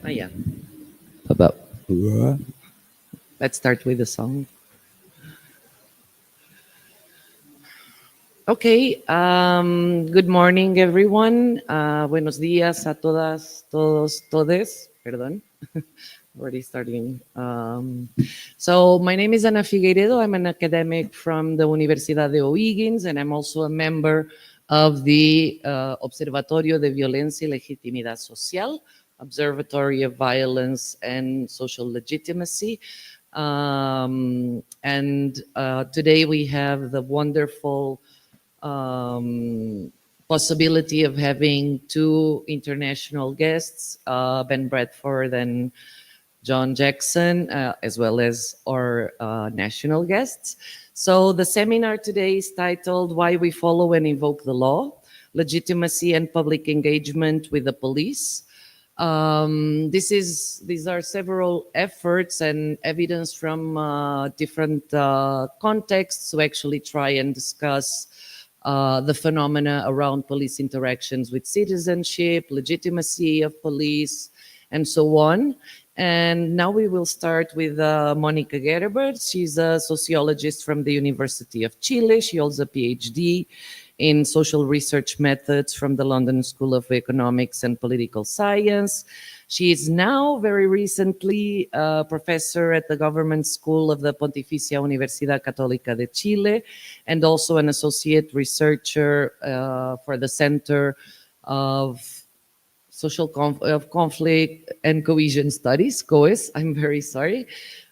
Oh, yeah. About. Let's start with the song. Okay. Good morning, everyone. Buenos días a todas, todos, todes. Perdón. Already starting. So my name is Ana Figueiredo. I'm an academic from the Universidad de O'Higgins, and I'm also a member of the Observatorio de Violencia y Legitimidad Social, Observatory of Violence and Social Legitimacy. And today we have the wonderful possibility of having two international guests, Ben Bradford and John Jackson, as well as our national guests. So the seminar today is titled Why We Follow and Invoke the Law, Legitimacy and Public Engagement with the Police. These are several efforts and evidence from different contexts to actually try and discuss the phenomena around police interactions with citizenship, legitimacy of police, and so on. And now we will start with Monica Gerber. She's a sociologist from the University of Chile. She holds a PhD in social research methods from the London School of Economics and Political Science. She is now, very recently, a professor at the Government School of the Pontificia Universidad Católica de Chile, and also an associate researcher for the Center of Conflict and Cohesion Studies, COES, I'm very sorry,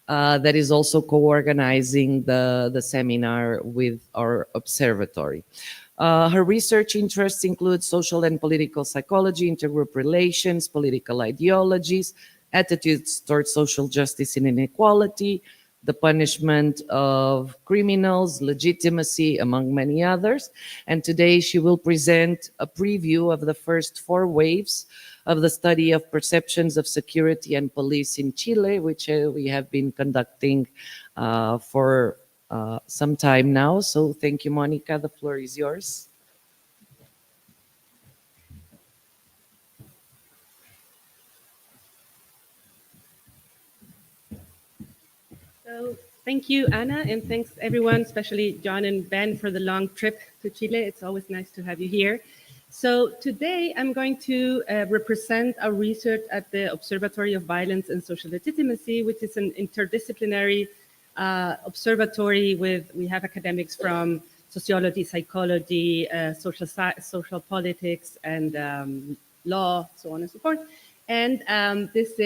that is also co-organizing the seminar with our observatory. Her research interests include social and political psychology, intergroup relations, political ideologies, attitudes towards social justice and inequality, the punishment of criminals, legitimacy, among many others. And today she will present a preview of the first 4 waves of the study of perceptions of security and police in Chile, which we have been conducting for some time now. So thank you, Monica. The floor is yours. So thank you, Anna, and thanks everyone, especially John and Ben, for the long trip to Chile. It's always nice to have you here. So today I'm going to represent our research at the Observatory of Violence and Social Legitimacy, which is an interdisciplinary observatory we have academics from sociology, psychology, social politics, and law, so on and so forth. And these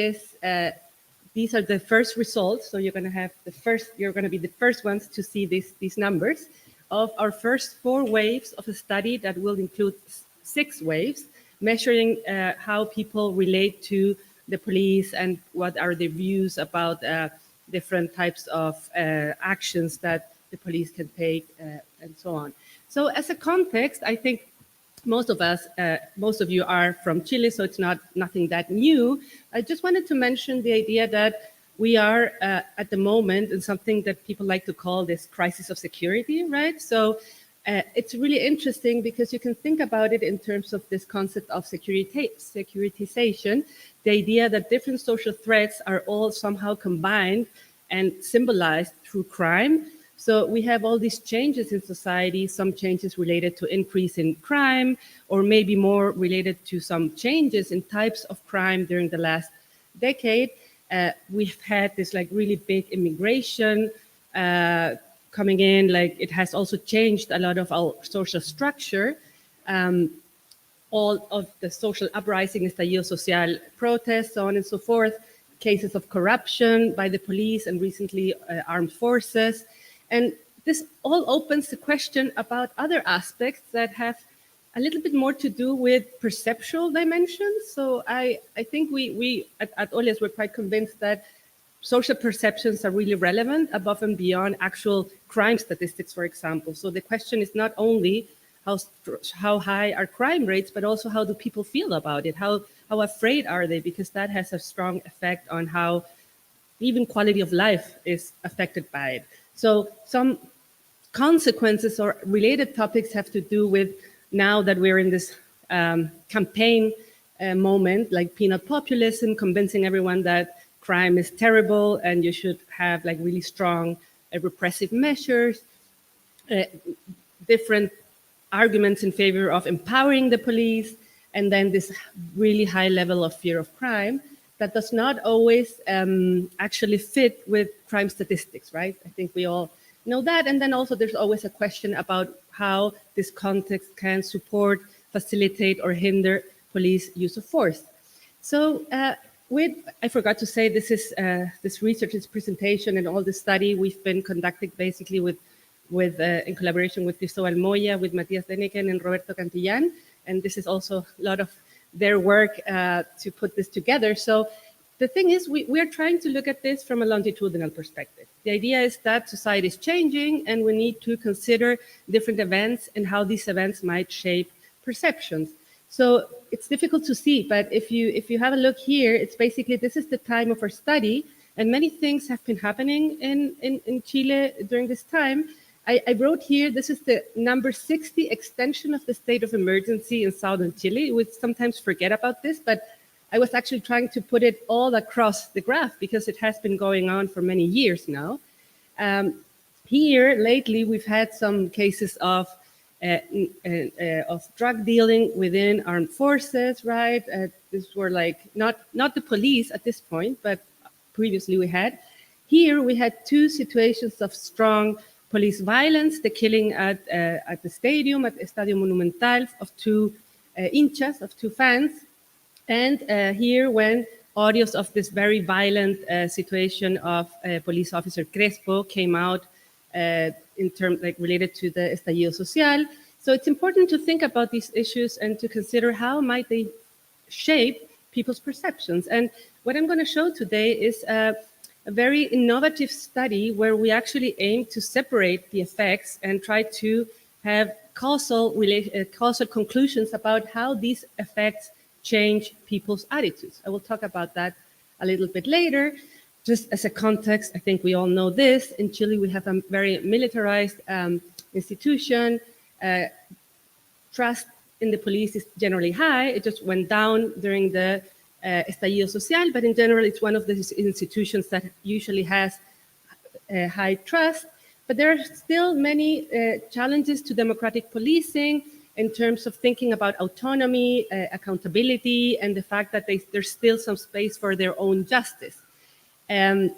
are the first results. So you're going to be the first ones to see these numbers of our first 4 waves of a study that will include 6 waves, measuring how people relate to the police and what are their views about different types of actions that the police can take and so on. So as a context, I think most of you are from Chile, so it's nothing that new. I just wanted to mention the idea that we are at the moment in something that people like to call this crisis of security, right? So it's really interesting because you can think about it in terms of this concept of securitization, the idea that different social threats are all somehow combined and symbolized through crime. So we have all these changes in society, some changes related to increase in crime, or maybe more related to some changes in types of crime during the last decade. We've had this really big immigration coming in, it has also changed a lot of our social structure. All of the social uprising, estallido social, protests, so on and so forth, cases of corruption by the police and recently armed forces. And this all opens the question about other aspects that have a little bit more to do with perceptual dimensions. So I think we at OLES, we're quite convinced that social perceptions are really relevant above and beyond actual crime statistics, for example. So the question is not only how high are crime rates, but also how do people feel about it? How afraid are they? Because that has a strong effect on how even quality of life is affected by it. So some consequences or related topics have to do with, now that we're in this campaign moment, like peanut populism, convincing everyone that crime is terrible and you should have like really strong repressive measures, different arguments in favor of empowering the police, and then this really high level of fear of crime that does not always actually fit with crime statistics, right? I think we all know that. And then also there's always a question about how this context can support, facilitate, or hinder police use of force. So I forgot to say, this is this research, this presentation, and all the study we've been conducting basically with in collaboration with Cristóbal Moya, with Matías Deneken and Roberto Cantillán. And this is also a lot of their work to put this together. So the thing is, we are trying to look at this from a longitudinal perspective. The idea is that society is changing and we need to consider different events and how these events might shape perceptions. So it's difficult to see, but if you have a look here, it's basically, this is the time of our study, and many things have been happening in Chile during this time. I wrote here, this is the number 60 extension of the state of emergency in southern Chile. We sometimes forget about this, but I was actually trying to put it all across the graph because it has been going on for many years now. Here, lately, we've had some cases of drug dealing within armed forces, right? These were like, not the police at this point, but previously we had. Here, we had two situations of strong police violence, the killing at the stadium, at Estadio Monumental, of two hinchas, of two fans. And here, when audios of this very violent situation of police officer Crespo came out in terms like related to the estallido social. So it's important to think about these issues and to consider how might they shape people's perceptions. And what I'm going to show today is a very innovative study where we actually aim to separate the effects and try to have causal conclusions about how these effects change people's attitudes. I will talk about that a little bit later. Just as a context, I think we all know this. In Chile, we have a very militarized institution. Trust in the police is generally high. It just went down during the estallido social, but in general, it's one of the institutions that usually has high trust. But there are still many challenges to democratic policing in terms of thinking about autonomy, accountability, and the fact that there's still some space for their own justice. And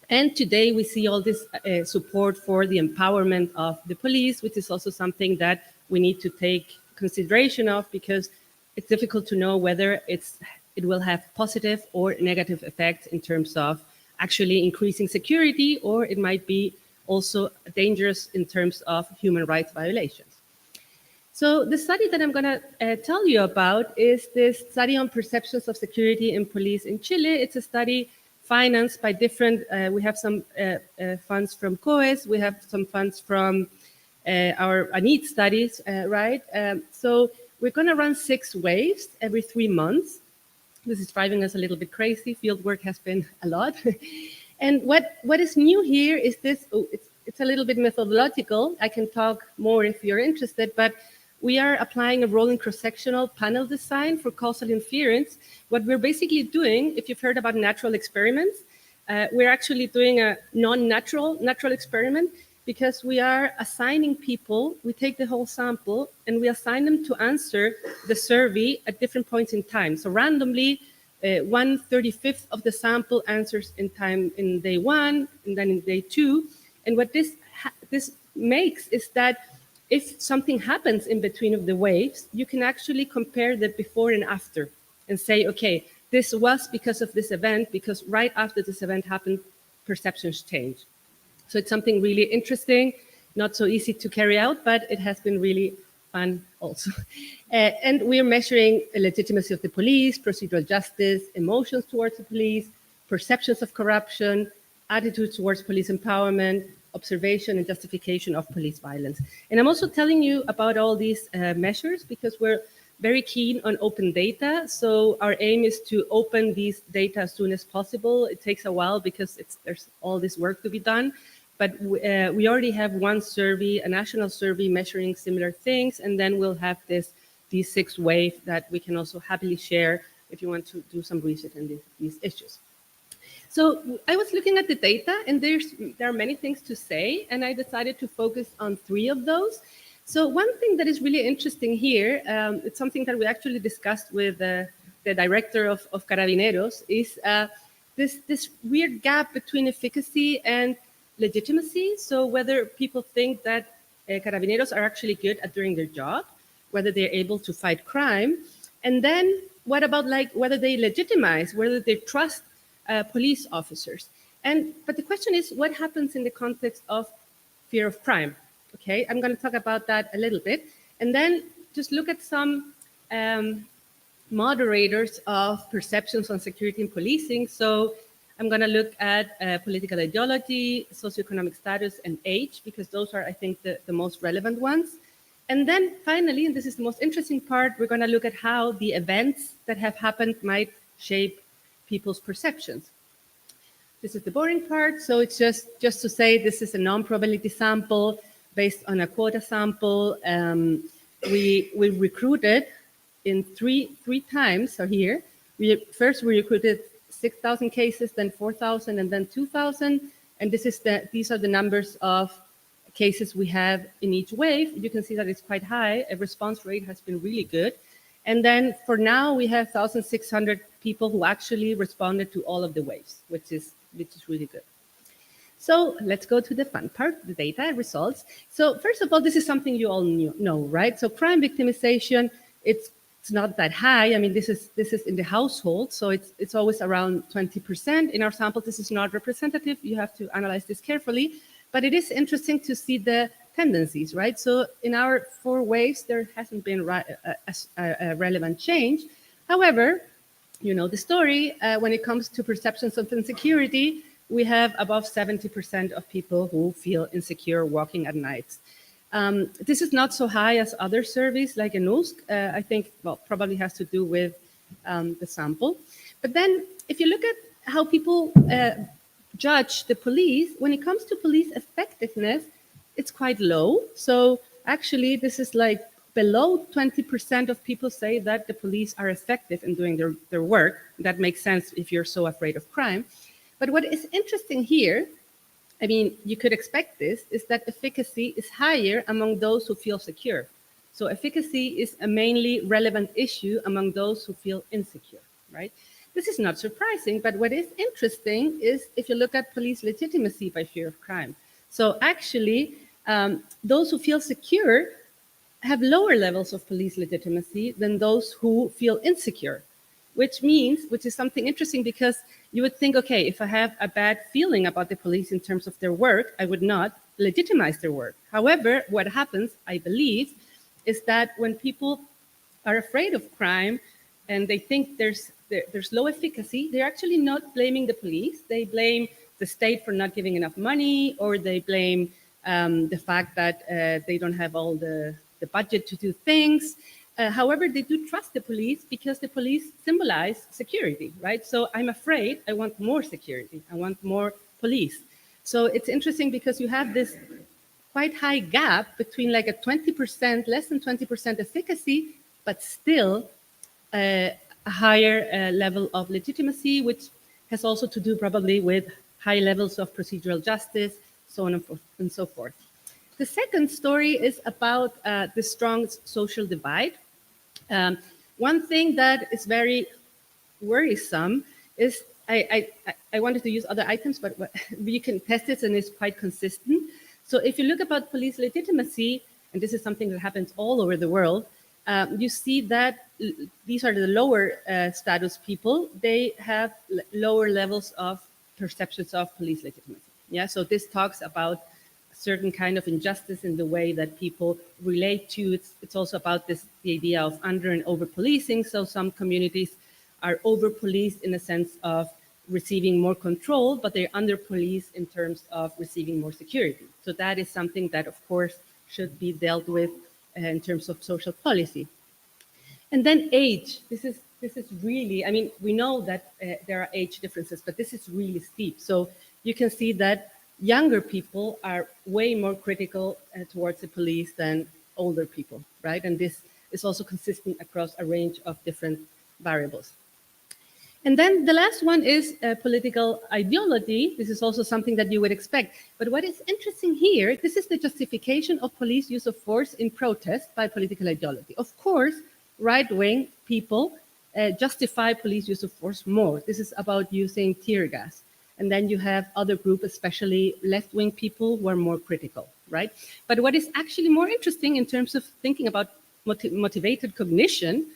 today we see all this support for the empowerment of the police, which is also something that we need to take consideration of because it's difficult to know whether it will have positive or negative effects in terms of actually increasing security, or it might be also dangerous in terms of human rights violations. So the study that I'm going to tell you about is this study on perceptions of security in police in Chile. It's a study financed by different, we have some funds from COES, we have some funds from our need studies, right? So we're going to run 6 waves every 3 months. This is driving us a little bit crazy. Field work has been a lot. And what is new here is this, it's a little bit methodological. I can talk more if you're interested, but we are applying a rolling cross-sectional panel design for causal inference. What we're basically doing, if you've heard about natural experiments, we're actually doing a non-natural experiment because we are assigning people, we take the whole sample and we assign them to answer the survey at different points in time. So randomly, 1/35 of the sample answers in time in day 1 and then in day 2. And what this makes is that if something happens in between of the waves, you can actually compare the before and after and say, okay, this was because of this event, because right after this event happened, perceptions changed. So it's something really interesting, not so easy to carry out, but it has been really fun also. And we are measuring the legitimacy of the police, procedural justice, emotions towards the police, perceptions of corruption, attitudes towards police empowerment, observation and justification of police violence. And I'm also telling you about all these measures because we're very keen on open data. So our aim is to open these data as soon as possible. It takes a while because there's all this work to be done. But we already have one survey, a national survey measuring similar things. And then we'll have these 6 waves that we can also happily share if you want to do some research on these issues. So I was looking at the data, and there are many things to say, and I decided to focus on 3 of those. So one thing that is really interesting here, it's something that we actually discussed with the director of Carabineros, is this weird gap between efficacy and legitimacy. So whether people think that Carabineros are actually good at doing their job, whether they're able to fight crime, and then what about like whether they legitimize, whether they trust police officers. But the question is, what happens in the context of fear of crime? Okay, I'm going to talk about that a little bit, and then just look at some moderators of perceptions on security and policing. So I'm going to look at political ideology, socioeconomic status, and age, because those are, I think, the most relevant ones. And then finally, and this is the most interesting part, we're going to look at how the events that have happened might shape people's perceptions. This is the boring part. So it's just to say this is a non-probability sample based on a quota sample. We recruited in three times. So here, first we recruited 6,000 cases, then 4,000, and then 2,000. And these are the numbers of cases we have in each wave. You can see that it's quite high. A response rate has been really good. And then for now, we have 1,600 people who actually responded to all of the waves, which is really good. So let's go to the fun part, the data results. So first of all, this is something you all know, right? So crime victimization, it's not that high. I mean, this is in the household, so it's always around 20%. In our sample, this is not representative. You have to analyze this carefully. But it is interesting to see the tendencies, right? So in our 4 waves, there hasn't been a relevant change. However, you know the story. When it comes to perceptions of insecurity, we have above 70% of people who feel insecure walking at night. This is not so high as other surveys like in USACH. I think, well, probably has to do with the sample. But then if you look at how people judge the police, when it comes to police effectiveness, it's quite low. So actually, this is like below 20% of people say that the police are effective in doing their work. That makes sense if you're so afraid of crime. But what is interesting here, I mean, you could expect this, is that efficacy is higher among those who feel secure. So efficacy is a mainly relevant issue among those who feel insecure, right? This is not surprising, but what is interesting is if you look at police legitimacy by fear of crime. So actually, those who feel secure have lower levels of police legitimacy than those who feel insecure, which is something interesting, because you would think, okay, if I have a bad feeling about the police in terms of their work, I would not legitimize their work. However, what happens, I believe, is that when people are afraid of crime and they think there's low efficacy, they're actually not blaming the police. They blame the state for not giving enough money, or they blame the fact that they don't have all the budget to do things. However, they do trust the police because the police symbolize security, right? So I'm afraid, I want more security. I want more police. So it's interesting because you have this quite high gap between like a 20%, less than 20% efficacy, but still a higher level of legitimacy, which has also to do probably with high levels of procedural justice, so on and so forth. The second story is about the strong social divide. One thing that is very worrisome is, I wanted to use other items, but you can test this and it's quite consistent. So if you look about police legitimacy, and this is something that happens all over the world, you see that these are the lower status people. They have lower levels of perceptions of police legitimacy. Yeah, so this talks about certain kind of injustice in the way that people relate to. It's also about the idea of under and over policing. So some communities are over policed in the sense of receiving more control, but they're under policed in terms of receiving more security. So that is something that, of course, should be dealt with in terms of social policy. And then age. This is really, I mean, we know that there are age differences, but this is really steep. So you can see that younger people are way more critical towards the police than older people, right? And this is also consistent across a range of different variables. And then the last one is political ideology. This is also something that you would expect. But what is interesting here, this is the justification of police use of force in protest by political ideology. Of course, right-wing people justify police use of force more. This is about using tear gas. And then you have other groups, especially left-wing people, who are more critical, right? But what is actually more interesting in terms of thinking about motivated cognition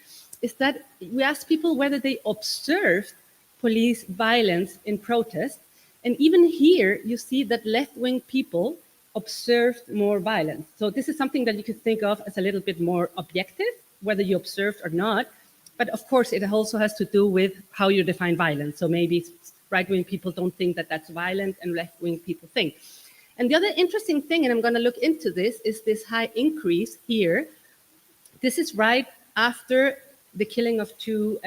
is that we ask people whether they observed police violence in protest. And even here, you see that left-wing people observed more violence. So this is something that you could think of as a little bit more objective, whether you observed or not. But of course, it also has to do with how you define violence. So maybe right-wing people don't think that that's violent, and left-wing people think. And the other interesting thing, and I'm going to look into this, is this high increase here. This is right after the killing of two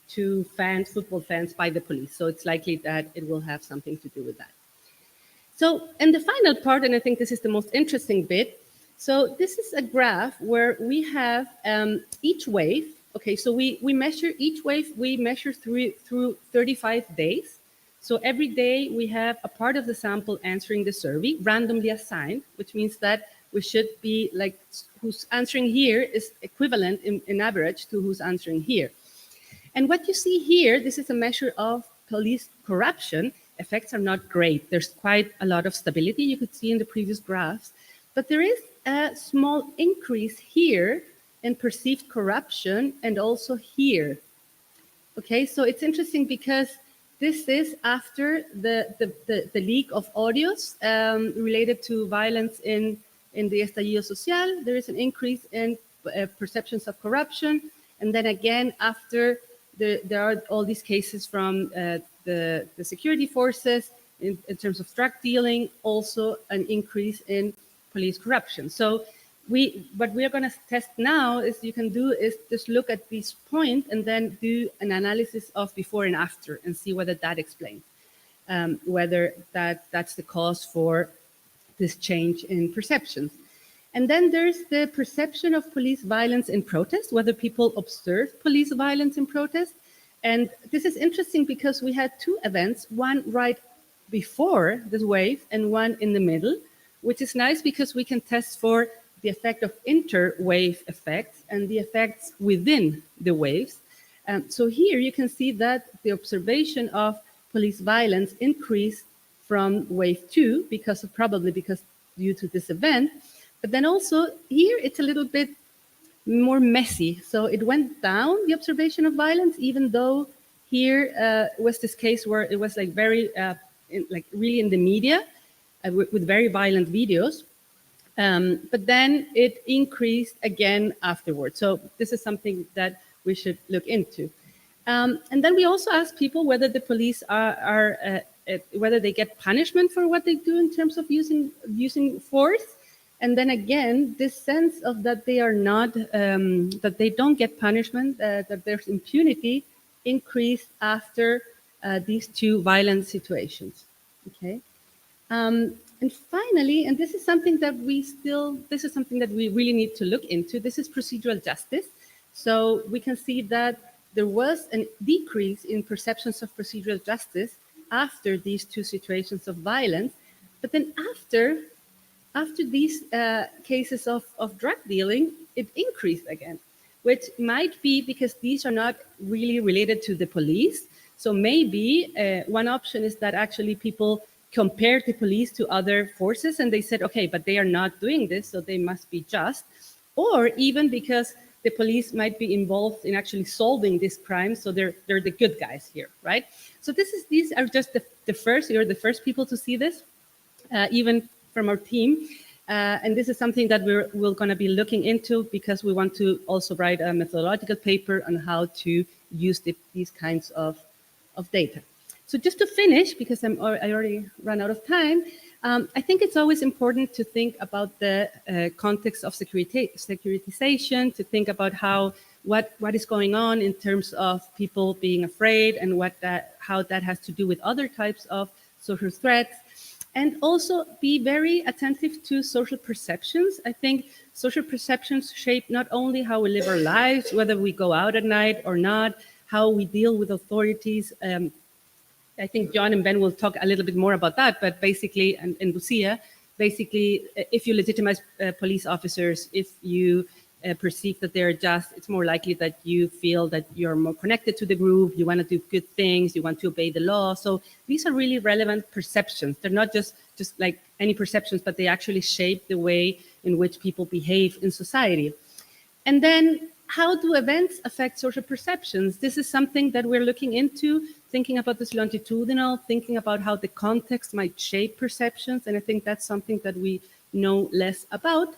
football fans by the police. So it's likely that it will have something to do with that. So, and the final part, and I think this is the most interesting bit. So this is a graph where we have each wave. Okay, so we measure each wave, we measure through 35 days. So every day we have a part of the sample answering the survey, randomly assigned, which means that we should be like, who's answering here is equivalent in average to who's answering here. And what you see here, this is a measure of police corruption. Effects are not great. There's quite a lot of stability you could see in the previous graphs, but there is a small increase here in perceived corruption and also here. Okay, so it's interesting because this is after the leak of audios related to violence in the estallido social. There is an increase in perceptions of corruption. And then again, after there are all these cases from the security forces in terms of drug dealing, also an increase in police corruption. So what we are going to test now is you can do is just look at this point and then do an analysis of before and after and see whether that explains, whether that's the cause for this change in perceptions. And then there's the perception of police violence in protest, whether people observe police violence in protest. And this is interesting because we had two events, one right before this wave and one in the middle, which is nice because we can test for the effect of inter-wave effects and the effects within the waves. So here you can see that the observation of police violence increased from wave 2 probably because due to this event. But then also here it's a little bit more messy. So it went down, the observation of violence, even though here was this case where it was like very, really in the media with very violent videos. But then it increased again afterwards. So this is something that we should look into. And then we also ask people whether the police whether they get punishment for what they do in terms of using force. And then again, this sense of that they are not, that they don't get punishment, that there's impunity, increased after these two violent situations. Okay. And finally, and this is something that we really need to look into. This is procedural justice. So we can see that there was a decrease in perceptions of procedural justice after these two situations of violence. But then after these cases of drug dealing, it increased again, which might be because these are not really related to the police. So maybe one option is that actually people compared the police to other forces and they said, okay, but they are not doing this, so they must be just. Or even because the police might be involved in actually solving this crime, so they're the good guys here, right? So these are just the first, you're the first people to see this, even from our team. And this is something that we're going to be looking into because we want to also write a methodological paper on how to use these kinds of data. So just to finish, because I already ran out of time, I think it's always important to think about the context of securitization, to think about what is going on in terms of people being afraid and how that has to do with other types of social threats. And also be very attentive to social perceptions. I think social perceptions shape not only how we live our lives, whether we go out at night or not, how we deal with authorities. I think John and Ben will talk a little bit more about that, but basically, and Lucía, basically, if you legitimize police officers, if you perceive that they're just, it's more likely that you feel that you're more connected to the group, you want to do good things, you want to obey the law. So these are really relevant perceptions. They're not just like any perceptions, but they actually shape the way in which people behave in society. And then how do events affect social perceptions? This is something that we're looking into, thinking about this longitudinal, thinking about how the context might shape perceptions. And I think that's something that we know less about.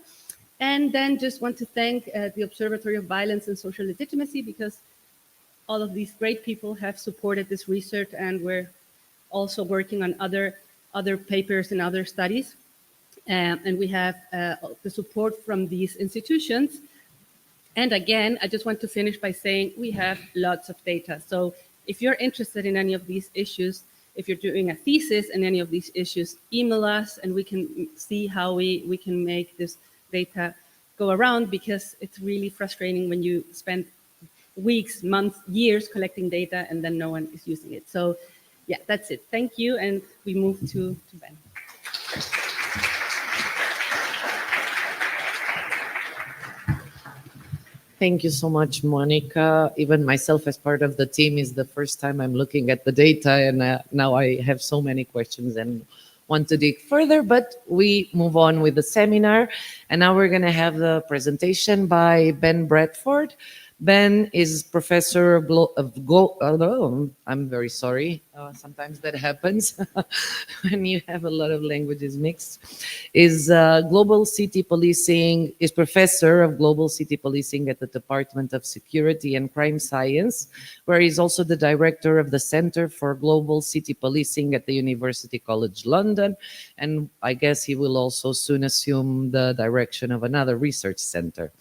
And then just want to thank the Observatory of Violence and Social Legitimacy, because all of these great people have supported this research, and we're also working on other papers and other studies. And we have the support from these institutions. And again, I just want to finish by saying we have lots of data. So if you're interested in any of these issues, if you're doing a thesis in any of these issues, email us and we can see how we can make this data go around, because it's really frustrating when you spend weeks, months, years collecting data and then no one is using it. So yeah, that's it. Thank you. And we move to Ben. Thank you so much, Monica. Even myself, as part of the team, is the first time I'm looking at the data, and now I have so many questions and want to dig further, but we move on with the seminar. And now we're going to have the presentation by Ben Bradford. Ben is professor of I'm very sorry. Sometimes that happens when you have a lot of languages mixed. Is global city policing, is professor of global city policing at the Department of Security and Crime Science, where he's also the director of the Centre for Global City Policing at the University College London. And I guess he will also soon assume the direction of another research center.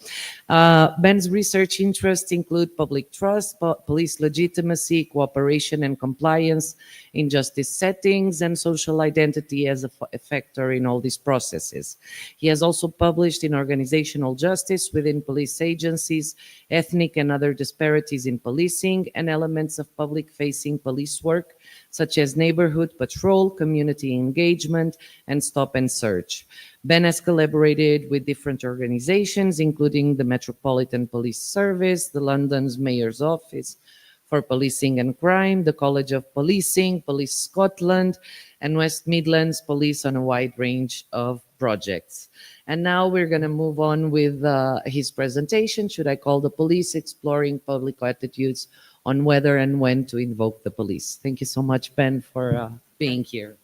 Ben's research interests include public trust, police legitimacy, cooperation and compliance in justice settings, and social identity as a factor in all these processes. He has also published in organizational justice within police agencies, ethnic and other disparities in policing, and elements of public-facing police work, such as neighborhood patrol, community engagement, and stop and search. Ben has collaborated with different organizations, including the Metropolitan Police Service, the London's Mayor's Office for Policing and Crime, the College of Policing, Police Scotland, and West Midlands Police on a wide range of projects. And now we're going to move on with his presentation, Should I Call the Police? Exploring Public Attitudes on Whether and When to Invoke the Police. Thank you so much, Ben, for being here.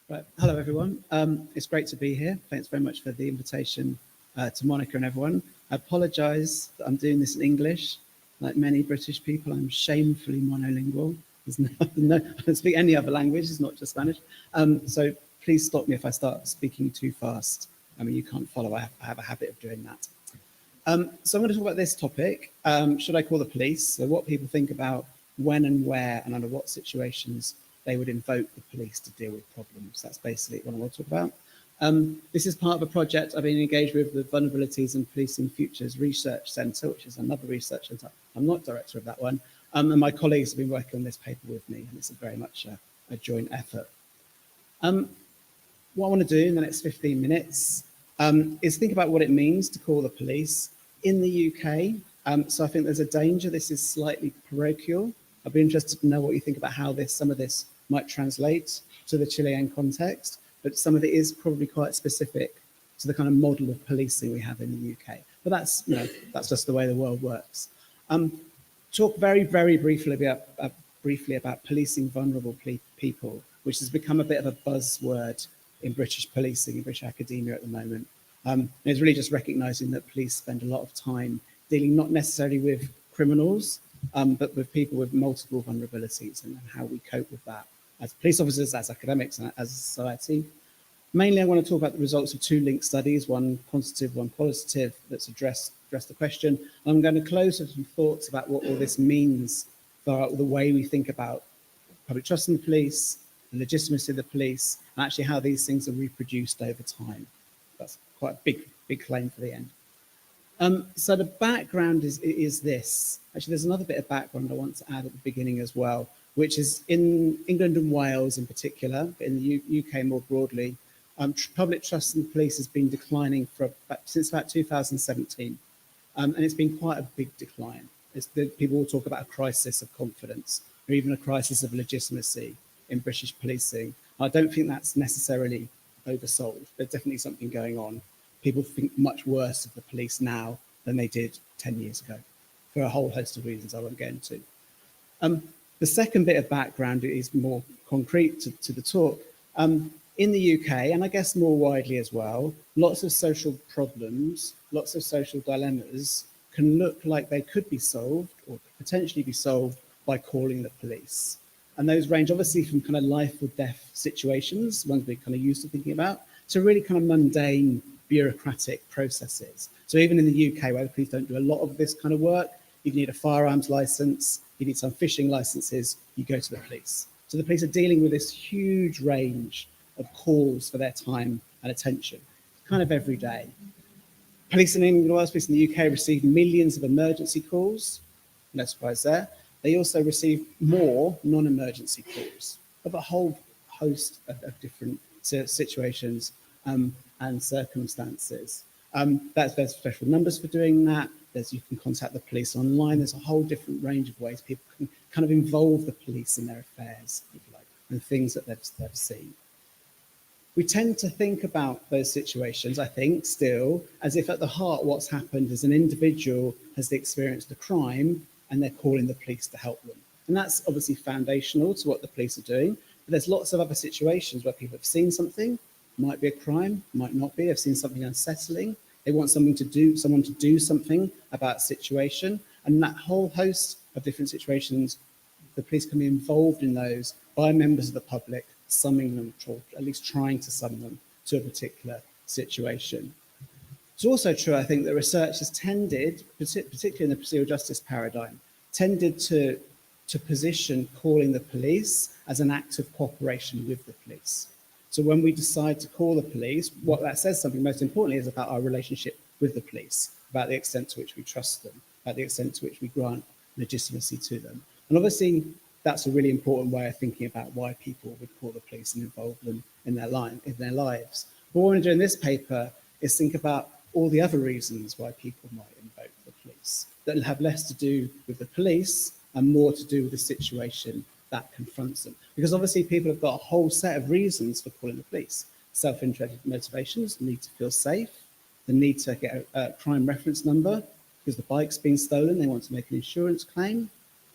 Right. Hello, everyone. It's great to be here. Thanks very much for the invitation to Monica and everyone. I apologise that I'm doing this in English. Like many British people, I'm shamefully monolingual. I don't speak any other language, it's not just Spanish. So please stop me if I start speaking too fast. I mean, you can't follow. I have a habit of doing that. So I'm going to talk about this topic. Should I call the police? So what people think about when and where and under what situations they would invoke the police to deal with problems. That's basically what I want to talk about. This is part of a project I've been engaged with the Vulnerabilities and Policing Futures Research Centre, which is another research centre. I'm not director of that one. And my colleagues have been working on this paper with me, and it's very much a joint effort. What I want to do in the next 15 minutes is think about what it means to call the police in the UK. So I think there's a danger this is slightly parochial. I'd be interested to know what you think about how some of this might translate to the Chilean context, but some of it is probably quite specific to the kind of model of policing we have in the UK. But that's just the way the world works. Talk very, very briefly about policing vulnerable people, which has become a bit of a buzzword in British policing, in British academia at the moment. It's really just recognising that police spend a lot of time dealing not necessarily with criminals, but with people with multiple vulnerabilities and how we cope with that as police officers, as academics, and as a society. Mainly, I want to talk about the results of two linked studies, one quantitative, one qualitative, that's address the question. And I'm going to close with some thoughts about what all this means for the way we think about public trust in the police, the legitimacy of the police, and actually how these things are reproduced over time. That's quite a big claim for the end. So the background is this. Actually, there's another bit of background I want to add at the beginning as well, which is in England and Wales in particular, but in the UK more broadly, public trust in the police has been declining since about 2017. And it's been quite a big decline. People will talk about a crisis of confidence or even a crisis of legitimacy in British policing. I don't think that's necessarily oversold. There's definitely something going on. People think much worse of the police now than they did 10 years ago for a whole host of reasons I won't get into. The second bit of background is more concrete to the talk. In the UK, and I guess more widely as well, lots of social problems, lots of social dilemmas can look like they could be solved or could potentially be solved by calling the police. And those range obviously from kind of life or death situations, ones we're kind of used to thinking about, to really kind of mundane bureaucratic processes. So even in the UK, where the police don't do a lot of this kind of work, you need a firearms license, you need some fishing licenses, you go to the police. So the police are dealing with this huge range of calls for their time and attention, kind of every day. Police in England and Wales, police in the UK receive millions of emergency calls, no surprise there. They also receive more non-emergency calls of a whole host of different situations and circumstances. There's special numbers for doing that. You can contact the police online. There's a whole different range of ways people can kind of involve the police in their affairs, if you like, and things that they've seen. We tend to think about those situations, I think, still, as if at the heart what's happened is an individual has experienced a crime and they're calling the police to help them. And that's obviously foundational to what the police are doing. But there's lots of other situations where people have seen something, might be a crime, might not be, they've seen something unsettling, they want someone to do something about a situation. And that whole host of different situations, the police can be involved in those by members of the public, summoning them, or at least trying to summon them to a particular situation. It's also true, I think, that research has tended, particularly in the procedural justice paradigm, tended to position calling the police as an act of cooperation with the police. So when we decide to call the police, what that says something most importantly is about our relationship with the police, about the extent to which we trust them, about the extent to which we grant legitimacy to them. And obviously, that's a really important way of thinking about why people would call the police and involve them in their lives. But what I want to do in this paper is think about all the other reasons why people might invoke the police that have less to do with the police and more to do with the situation that confronts them. Because obviously people have got a whole set of reasons for calling the police. Self-interested motivations, the need to feel safe, the need to get a crime reference number, because the bike's been stolen, they want to make an insurance claim,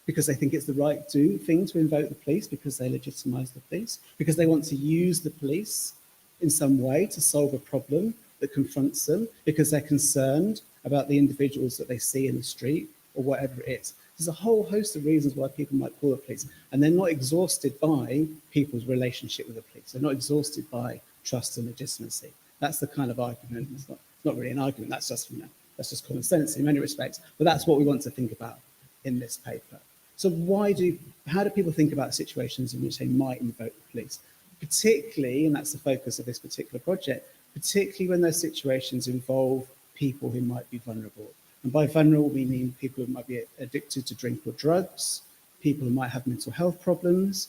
because they think it's the right thing to invoke the police, because they legitimise the police, because they want to use the police in some way to solve a problem that confronts them, because they're concerned about the individuals that they see in the street or whatever it is. There's a whole host of reasons why people might call the police, and they're not exhausted by people's relationship with the police. They're not exhausted by trust and legitimacy. That's the kind of argument. It's not really an argument. That's just common sense in many respects. But that's what we want to think about in this paper. So how do people think about situations in which they might invoke the police? Particularly, and that's the focus of this particular project, particularly when those situations involve people who might be vulnerable. And by vulnerable, we mean people who might be addicted to drink or drugs, people who might have mental health problems,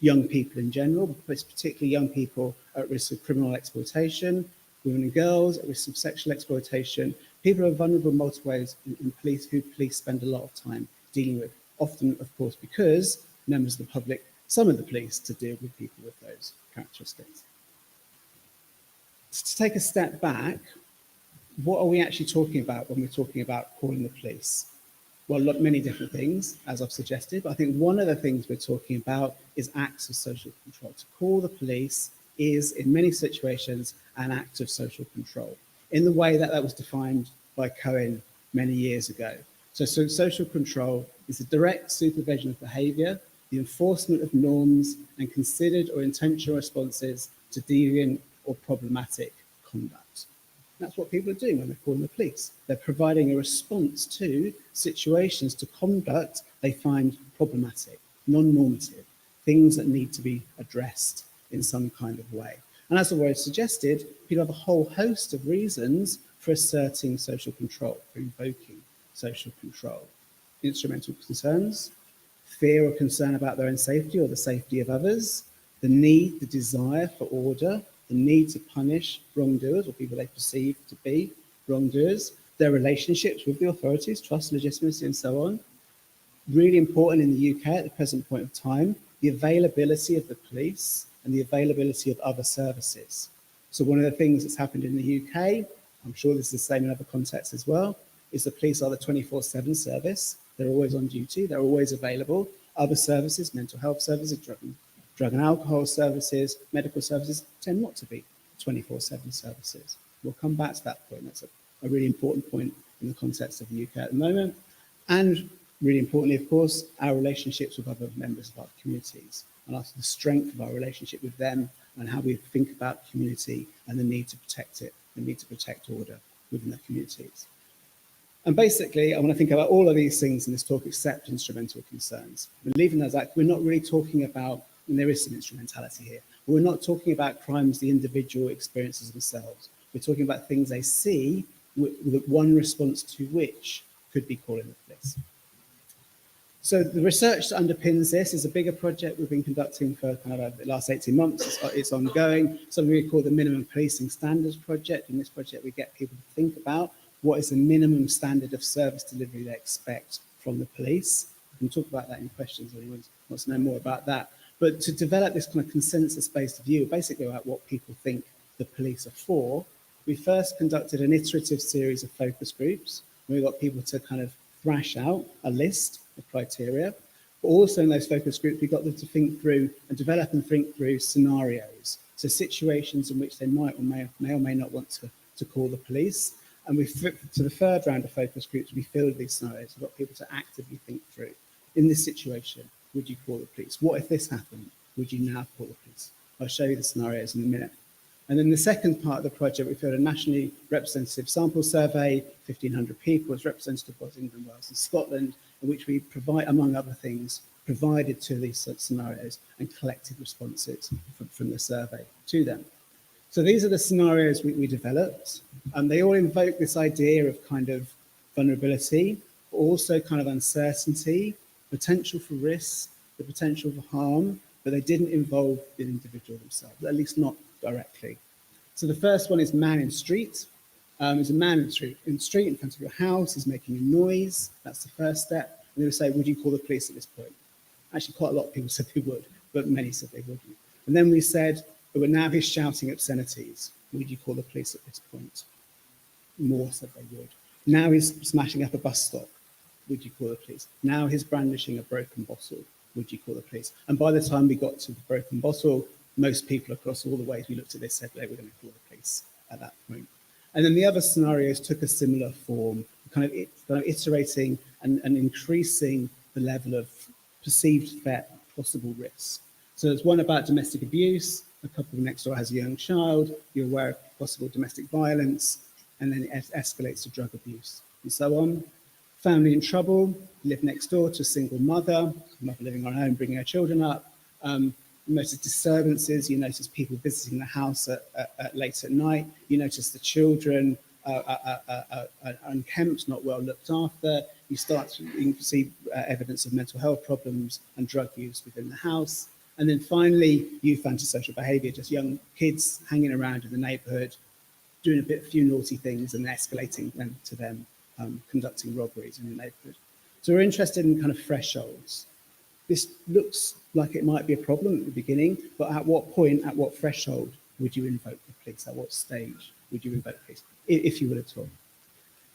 young people in general, but particularly young people at risk of criminal exploitation, women and girls at risk of sexual exploitation, people who are vulnerable in multiple ways in police, who police spend a lot of time dealing with, often, of course, because members of the public summon the police to deal with people with those characteristics. To take a step back, what are we actually talking about when we're talking about calling the police? Well, many different things, as I've suggested, but I think one of the things we're talking about is acts of social control. To call the police is, in many situations, an act of social control, in the way that was defined by Cohen many years ago. So social control is the direct supervision of behaviour, the enforcement of norms, and considered or intentional responses to deviant or problematic conduct. That's what people are doing when they're calling the police. They're providing a response to situations, to conduct they find problematic, non-normative, things that need to be addressed in some kind of way. And as the word suggested, people have a whole host of reasons for asserting social control, for invoking social control. Instrumental concerns, fear or concern about their own safety or the safety of others, the need, the desire for order, the need to punish wrongdoers or people they perceive to be wrongdoers, their relationships with the authorities, trust, legitimacy, and so on. Really important in the UK at the present point of time, the availability of the police and the availability of other services. So one of the things that's happened in the UK, I'm sure this is the same in other contexts as well, is the police are the 24/7 service. They're always on duty, they're always available. Other services, mental health services, drug and alcohol services, medical services, tend not to be 24/7 services. We'll come back to that point. That's a really important point in the context of the UK at the moment. And really importantly, of course, our relationships with other members of our communities and the strength of our relationship with them and how we think about community and the need to protect it, the need to protect order within the communities. And basically, I want to think about all of these things in this talk except instrumental concerns. And leaving those out, we're not really talking about, and there is some instrumentality here, but we're not talking about crimes the individual experiences themselves. We're talking about things they see with one response to which could be calling the police. So the research that underpins this is a bigger project we've been conducting for kind of the last 18 months. It's ongoing. Something we call the Minimum Policing Standards Project. In this project, we get people to think about what is the minimum standard of service delivery they expect from the police. We can talk about that in questions if anyone wants to know more about that. But to develop this kind of consensus-based view, basically about what people think the police are for, we first conducted an iterative series of focus groups. We got people to kind of thrash out a list of criteria. But also in those focus groups, we got them to think through and develop and think through scenarios. So situations in which they might or may not want to call the police. And to the third round of focus groups, we filled these scenarios. We got people to actively think through. In this situation, would you call the police? What if this happened? Would you now call the police? I'll show you the scenarios in a minute. And then the second part of the project, we filled a nationally representative sample survey, 1,500 people, as representative of England, Wales and Scotland, in which we provide, among other things, provided to these scenarios and collected responses from the survey to them. So these are the scenarios we developed. They all invoke this idea of kind of vulnerability, but also kind of uncertainty, potential for risk, the potential for harm, but they didn't involve the individual themselves, at least not directly. So the first one is man in street. There's a man in the street in front of your house. He's making a noise. That's the first step. And they would say, would you call the police at this point? Actually, quite a lot of people said they would, but many said they wouldn't. And then we said, but now he's shouting obscenities. Would you call the police at this point? More said they would. Now he's smashing up a bus stop. Would you call the police? Now he's brandishing a broken bottle. Would you call the police? And by the time we got to the broken bottle, most people across all the ways we looked at this said they were going to call the police at that point. And then the other scenarios took a similar form, kind of iterating and increasing the level of perceived threat, possible risk. So there's one about domestic abuse. A couple next door has a young child. You're aware of possible domestic violence, and then it escalates to drug abuse and so on. Family in trouble. You live next door to a single mother living on her own, bringing her children up. You notice disturbances, you notice people visiting the house late at night, you notice the children are unkempt, not well looked after, you can see evidence of mental health problems and drug use within the house. And then finally, youth antisocial behaviour, just young kids hanging around in the neighbourhood, doing a few naughty things and escalating them to them conducting robberies in the neighbourhood. So we're interested in kind of thresholds. This looks like it might be a problem at the beginning, but at what point, at what threshold would you invoke the police? At what stage would you invoke the police, if you would at all?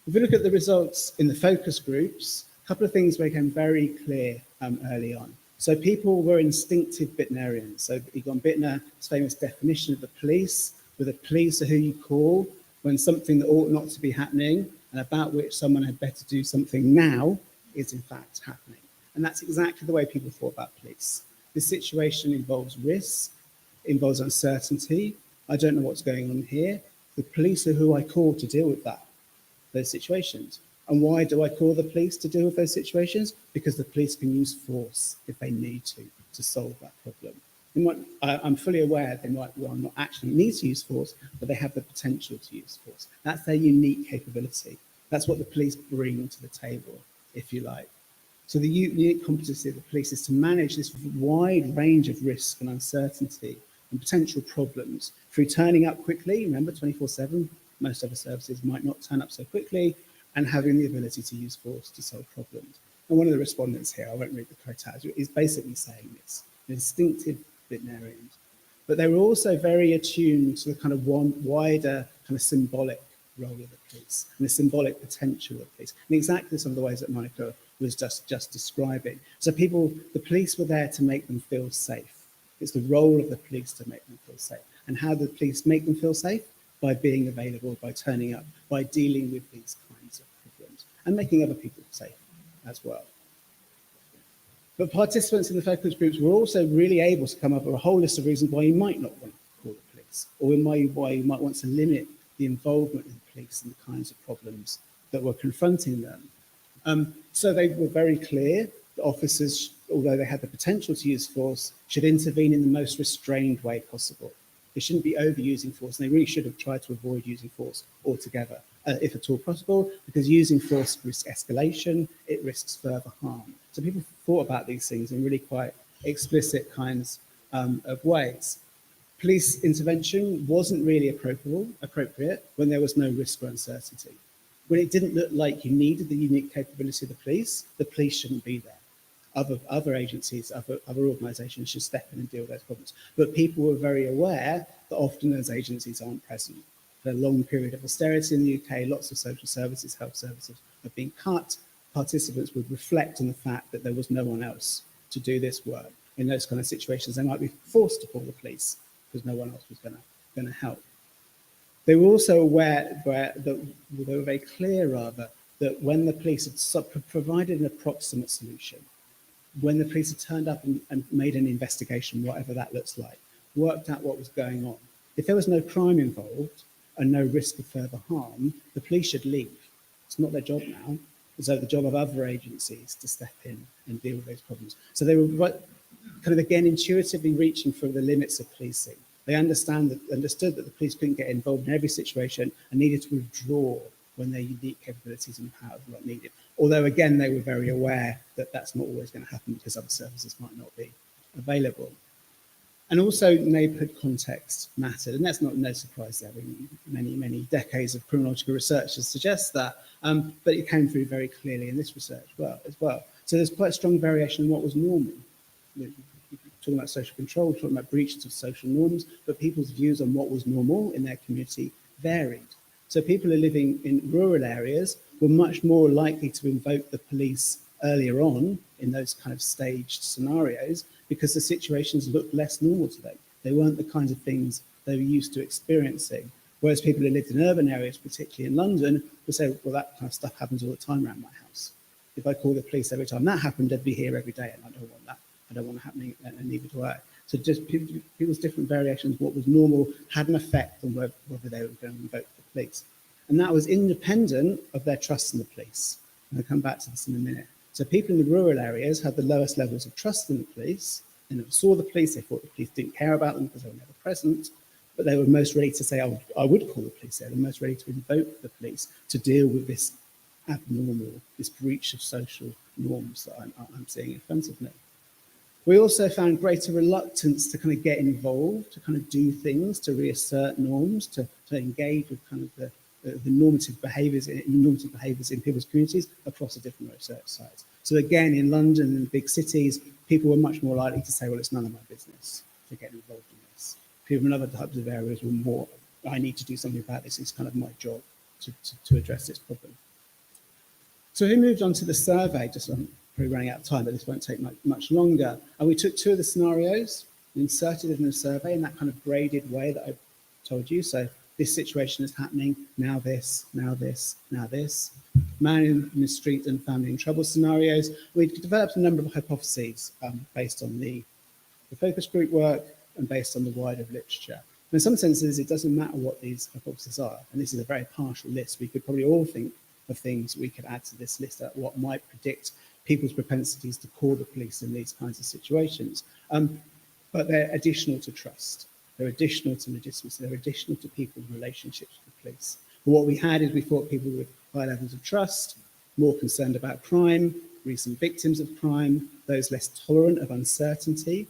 If we look at the results in the focus groups, a couple of things became very clear early on. So people were instinctive Bittnerians. So Egon Bittner's famous definition of the police, where the police are who you call when something that ought not to be happening and about which someone had better do something now is in fact happening. And that's exactly the way people thought about police. This situation involves risk, involves uncertainty. I don't know what's going on here. The police are who I call to deal with those situations. And why do I call the police to deal with those situations? Because the police can use force if they need to. to solve that problem. I'm fully aware they might not actually need to use force, but they have the potential to use force. That's their unique capability. That's what the police bring to the table, if you like. So the unique competency of the police is to manage this wide range of risk and uncertainty and potential problems through turning up quickly. Remember, 24/7, most other services might not turn up so quickly, and having the ability to use force to solve problems. And one of the respondents here, I won't read the quote out, is basically saying this, instinctive veterinarians. But they were also very attuned to the kind of wider kind of symbolic role of the police and the symbolic potential of the police in exactly some of the ways that Monica was just describing. So the police were there to make them feel safe. It's the role of the police to make them feel safe. And how do the police make them feel safe? By being available, by turning up, by dealing with these kinds of problems and making other people safe as well. But participants in the focus groups were also really able to come up with a whole list of reasons why you might not want to call the police, or why you might want to limit the involvement of the police in the kinds of problems that were confronting them. So they were very clear that officers, although they had the potential to use force, should intervene in the most restrained way possible. They shouldn't be overusing force, and they really should have tried to avoid using force altogether, if at all possible, because using force risks escalation, it risks further harm. So people thought about these things in really quite explicit kinds of ways. Police intervention wasn't really appropriate when there was no risk or uncertainty. When it didn't look like you needed the unique capability of the police shouldn't be there. Other agencies, other organisations should step in and deal with those problems. But people were very aware that often those agencies aren't present. For a long period of austerity in the UK, lots of social services, health services have been cut. Participants would reflect on the fact that there was no one else to do this work. In those kind of situations, they might be forced to call the police because no one else was going to help. They were also aware that they were very clear, rather, that when the police had provided an approximate solution, when the police had turned up and made an investigation, whatever that looks like, worked out what was going on, if there was no crime involved and no risk of further harm, the police should leave. It's not their job now. It's the job of other agencies to step in and deal with those problems. So they were kind of, again, intuitively reaching for the limits of policing. They understood that the police couldn't get involved in every situation and needed to withdraw when their unique capabilities and powers were not needed. Although, again, they were very aware that that's not always going to happen because other services might not be available. And also neighbourhood context mattered, and that's not no surprise there. Many decades of criminological research suggests that, but it came through very clearly in this research as well. So there's quite a strong variation in what was normal. We're talking about social control, talking about breaches of social norms, but people's views on what was normal in their community varied. So people who are living in rural areas were much more likely to invoke the police earlier on in those kind of staged scenarios because the situations looked less normal to them. They weren't the kinds of things they were used to experiencing. Whereas people who lived in urban areas, particularly in London, would say, well, that kind of stuff happens all the time around my house. If I call the police every time that happened, they'd be here every day, and I don't want that. I don't want it happening, and neither do I. So just people's different variations of what was normal had an effect on whether they were going to invoke the police. And that was independent of their trust in the police. And I'll come back to this in a minute. So people in the rural areas had the lowest levels of trust in the police. They never saw the police. They thought the police didn't care about them because they were never present. But they were most ready to say, I would call the police. They were most ready to invoke the police to deal with this abnormal, this breach of social norms that I'm seeing in front of me. We also found greater reluctance to kind of get involved, to kind of do things, to reassert norms, to engage with kind of the normative behaviours in people's communities across the different research sites. So again, in London and big cities, people were much more likely to say, well, it's none of my business to get involved in this. People in other types of areas were more, I need to do something about this. It's kind of my job to address this problem. So we moved on to the survey, just I'm probably running out of time, but this won't take much longer. And we took two of the scenarios and inserted it in the survey in that kind of graded way that I told you. So this situation is happening, now this, now this, now this. Man in the street and family in trouble scenarios. We developed a number of hypotheses based on the focus group work and based on the wider literature. And in some senses, it doesn't matter what these hypotheses are. And this is a very partial list. We could probably all think of things we could add to this list, what might predict people's propensities to call the police in these kinds of situations. But they're additional to trust. They're additional to legitimacy. They're additional to people's relationships with the police. But what we had is we thought people with high levels of trust, more concerned about crime, recent victims of crime, those less tolerant of uncertainty,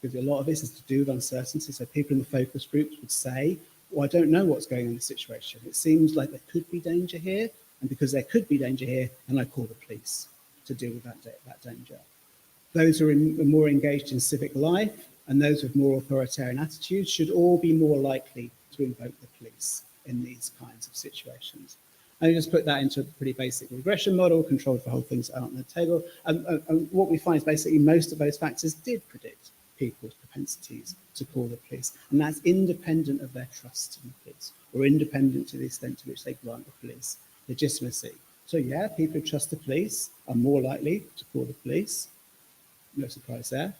because a lot of this is to do with uncertainty. So people in the focus groups would say, well, I don't know what's going on in the situation. It seems like there could be danger here. And because there could be danger here, then I call the police to deal with that danger. Those who are more engaged in civic life and those with more authoritarian attitudes should all be more likely to invoke the police in these kinds of situations. And just put that into a pretty basic regression model, controlled for whole things out on the table. And what we find is basically most of those factors did predict people's propensities to call the police. And that's independent of their trust in the police, or independent to the extent to which they grant the police legitimacy. So yeah, people who trust the police are more likely to call the police. No surprise there.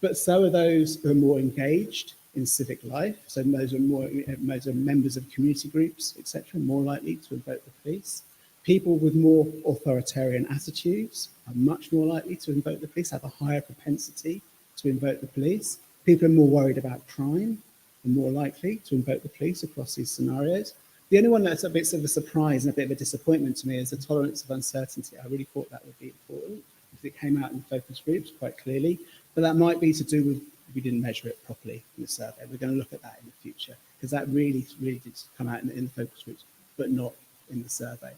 But so are those who are more engaged in civic life. So those are members of community groups, etc., more likely to invoke the police. People with more authoritarian attitudes are much more likely to invoke the police, have a higher propensity to invoke the police. People who are more worried about crime are more likely to invoke the police across these scenarios. The only one that's a bit of a surprise and a bit of a disappointment to me is the tolerance of uncertainty. I really thought that would be important because it came out in the focus groups quite clearly, but that might be to do with we didn't measure it properly in the survey. We're going to look at that in the future because that really did come out in the focus groups, but not in the survey.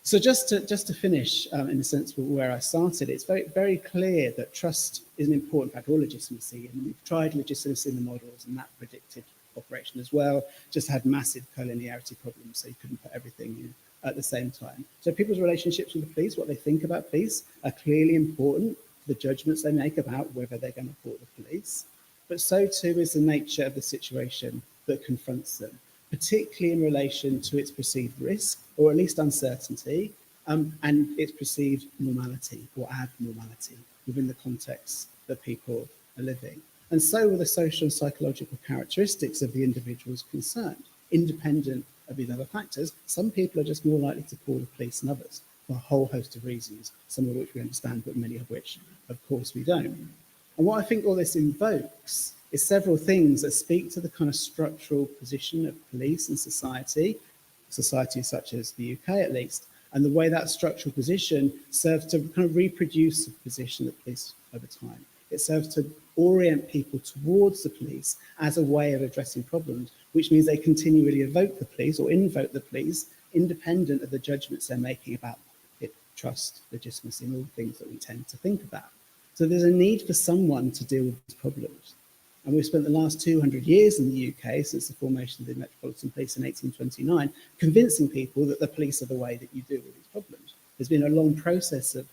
So just to finish, in the sense of where I started, it's very clear that trust is an important factor, or legitimacy, and we've tried legitimacy in the models, and that predicted operation as well, just had massive collinearity problems, so you couldn't put everything in at the same time. So people's relationships with the police, what they think about police, are clearly important to the judgments they make about whether they're going to report the police, but so too is the nature of the situation that confronts them, particularly in relation to its perceived risk, or at least uncertainty, and its perceived normality or abnormality within the context that people are living. And so are the social and psychological characteristics of the individuals concerned, independent of these other factors. Some people are just more likely to call the police than others for a whole host of reasons, some of which we understand, but many of which, of course, we don't. And what I think all this invokes is several things that speak to the kind of structural position of police in societies such as the UK at least, and the way that structural position serves to kind of reproduce the position of police over time. It serves to orient people towards the police as a way of addressing problems, which means they continually evoke the police or invoke the police independent of the judgments they're making about it, trust, legitimacy, and all the things that we tend to think about. So there's a need for someone to deal with these problems. And we've spent the last 200 years in the UK, since the formation of the Metropolitan Police in 1829, convincing people that the police are the way that you deal with these problems. There's been a long process of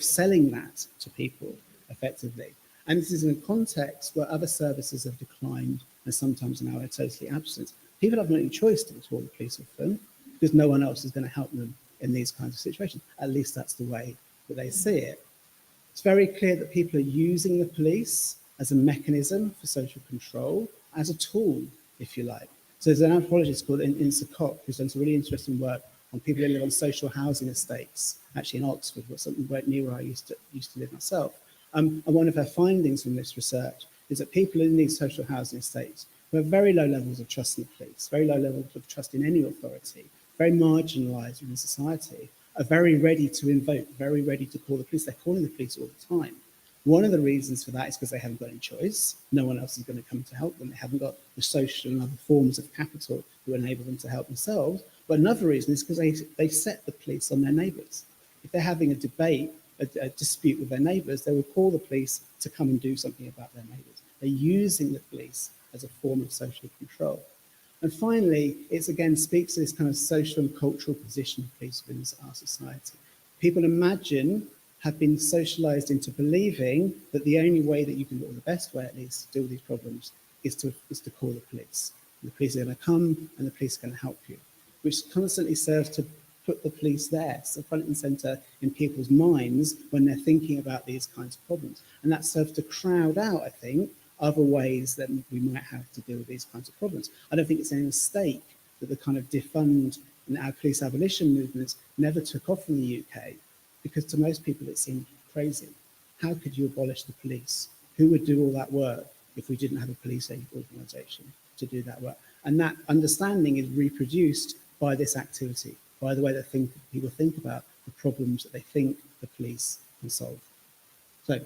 selling that to people effectively. And this is in a context where other services have declined and sometimes now are totally absent. People have no choice to call the police often because no one else is going to help them in these kinds of situations. At least that's the way that they see it. It's very clear that people are using the police as a mechanism for social control, as a tool, if you like. So there's an anthropologist called Insa who's done some really interesting work on people who live on social housing estates, actually in Oxford, something right near where I used to live myself. And one of her findings from this research is that people in these social housing estates who have very low levels of trust in the police, very low levels of trust in any authority, very marginalised within society, are very ready to invoke, very ready to call the police. They're calling the police all the time. One of the reasons for that is because they haven't got any choice. No one else is going to come to help them. They haven't got the social and other forms of capital to enable them to help themselves. But another reason is because they set the police on their neighbours. If they're having a debate, a dispute with their neighbours, they will call the police to come and do something about their neighbours. They're using the police as a form of social control. And finally, it again speaks to this kind of social and cultural position of police within our society. People have been socialised into believing that the only way that you can, or the best way at least, to deal with these problems is to call the police. And the police are going to come and the police are going to help you, which constantly serves to put the police there, so front and centre in people's minds when they're thinking about these kinds of problems. And that serves to crowd out, I think, other ways that we might have to deal with these kinds of problems. I don't think it's any mistake that the kind of defund and our police abolition movements never took off in the UK, because to most people it seemed crazy. How could you abolish the police? Who would do all that work if we didn't have a police organisation to do that work? And that understanding is reproduced by this activity, by the way that people think about the problems that they think the police can solve. So,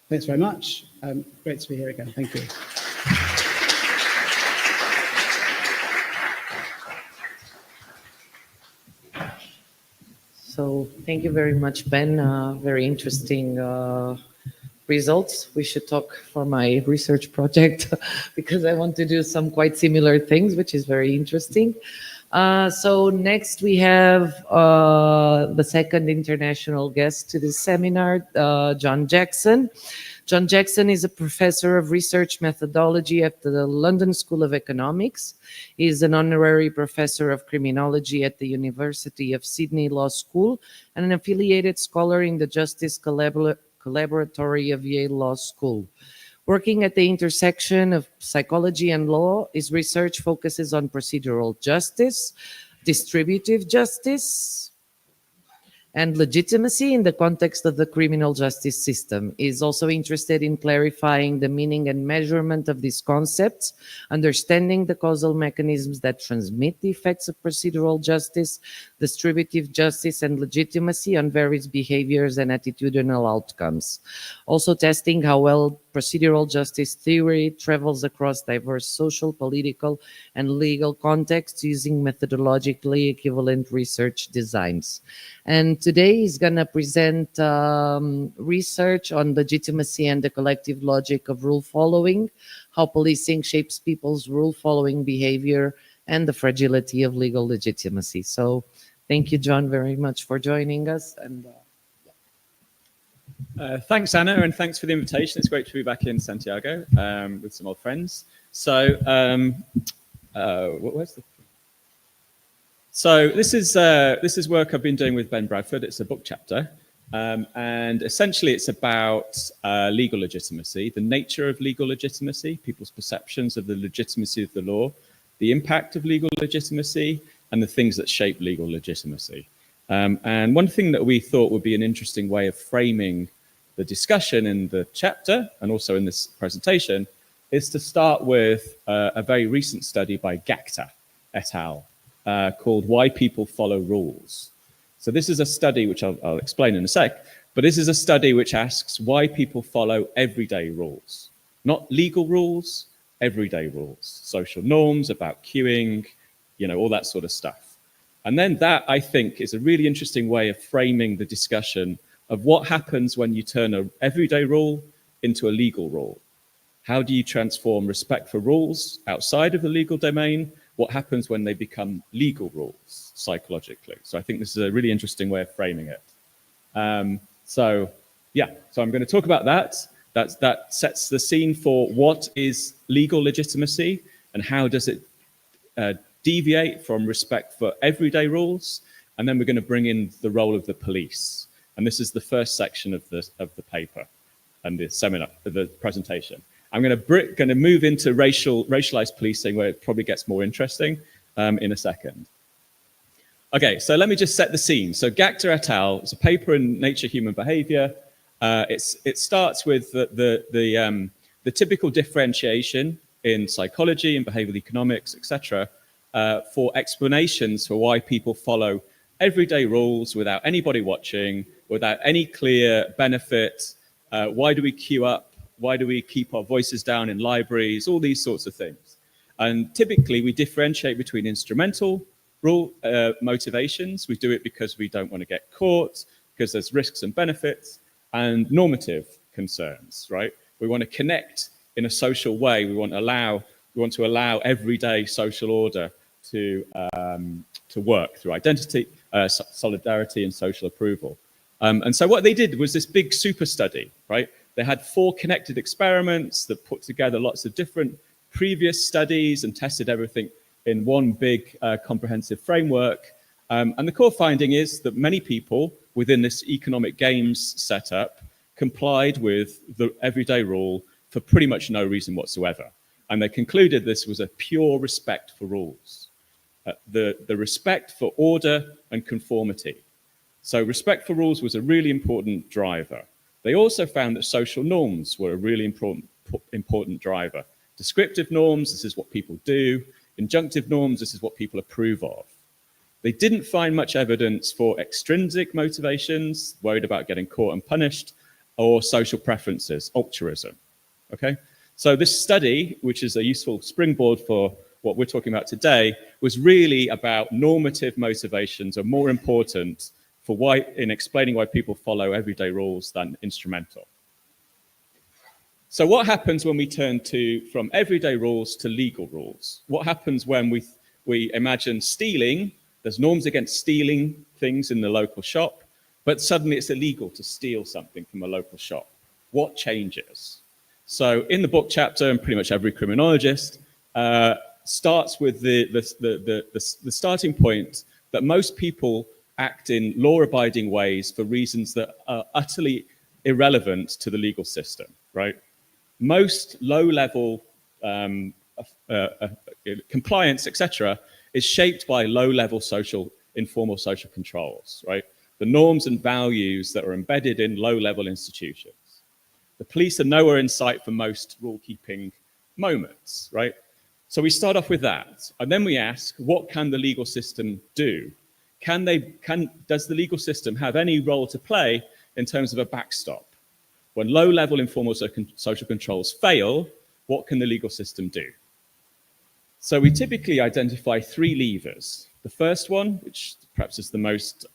thanks very much. Great to be here again. Thank you. So thank you very much, Ben. Very interesting results. We should talk for my research project because I want to do some quite similar things, which is very interesting. So next we have the second international guest to this seminar, John Jackson. John Jackson is a professor of research methodology at the London School of Economics. He is an honorary professor of criminology at the University of Sydney Law School and an affiliated scholar in the Justice Collaboratory of Yale Law School. Working at the intersection of psychology and law, his research focuses on procedural justice, distributive justice, and legitimacy in the context of the criminal justice system. He is also interested in clarifying the meaning and measurement of these concepts, understanding the causal mechanisms that transmit the effects of procedural justice, distributive justice, and legitimacy on various behaviors and attitudinal outcomes. Also testing how well procedural justice theory travels across diverse social, political, and legal contexts using methodologically equivalent research designs. And today he's going to present research on legitimacy and the collective logic of rule following, how policing shapes people's rule following behavior, and the fragility of legal legitimacy. So thank you, John, very much for joining us. And thanks, Anna, and thanks for the invitation. It's great to be back in Santiago with some old friends. So, So this is work I've been doing with Ben Bradford. It's a book chapter, and essentially it's about legal legitimacy, the nature of legal legitimacy, people's perceptions of the legitimacy of the law, the impact of legal legitimacy, and the things that shape legal legitimacy. And one thing that we thought would be an interesting way of framing the discussion in the chapter and also in this presentation is to start with a very recent study by Gacta et al. Called Why People Follow Rules. So this is a study which I'll explain in a sec, but this is a study which asks why people follow everyday rules, not legal rules, everyday rules, social norms about queuing, all that sort of stuff. And then that, I think, is a really interesting way of framing the discussion of what happens when you turn an everyday rule into a legal rule. How do you transform respect for rules outside of the legal domain? What happens when they become legal rules psychologically? So I think this is a really interesting way of framing it. So I'm going to talk about that. That sets the scene for what is legal legitimacy and how does it deviate from respect for everyday rules. And then we're going to bring in the role of the police. And this is the first section of the paper and the seminar, the presentation. I'm going to move into racialized policing, where it probably gets more interesting in a second. Okay, so let me just set the scene. So Gacta et al. It's a paper in Nature Human Behavior. It starts with the typical differentiation in psychology and behavioral economics, etc., for explanations for why people follow everyday rules without anybody watching, without any clear benefit. Why do we queue up? Why do we keep our voices down in libraries? All these sorts of things. And typically we differentiate between instrumental rule motivations. We do it because we don't want to get caught, because there's risks and benefits, and normative concerns, right? We want to connect in a social way. We want to allow everyday social order to work through identity, solidarity, and social approval. And so what they did was this big super study, right? They had 4 connected experiments that put together lots of different previous studies and tested everything in one big comprehensive framework. And the core finding is that many people within this economic games setup complied with the everyday rule for pretty much no reason whatsoever. And they concluded this was a pure respect for rules, the respect for order and conformity. So respect for rules was a really important driver. They also found that social norms were a really important driver. Descriptive norms, this is what people do. Injunctive norms, this is what people approve of. They didn't find much evidence for extrinsic motivations, worried about getting caught and punished, or social preferences, altruism. Okay? So this study, which is a useful springboard for what we're talking about today, was really about normative motivations are more important for why, in explaining why people follow everyday rules than instrumental. So what happens when we turn from everyday rules to legal rules? What happens when we imagine stealing? There's norms against stealing things in the local shop, but suddenly it's illegal to steal something from a local shop. What changes? So in the book chapter, and pretty much every criminologist starts with the starting point that most people act in law-abiding ways for reasons that are utterly irrelevant to the legal system, right? Most low-level compliance, etc., is shaped by low-level informal social controls, right? The norms and values that are embedded in low-level institutions. The police are nowhere in sight for most rule-keeping moments, right? So we start off with that, and then we ask, what can the legal system do? Does the legal system have any role to play in terms of a backstop? When low-level informal social controls fail, what can the legal system do? So we typically identify three levers. The first one, which perhaps is the most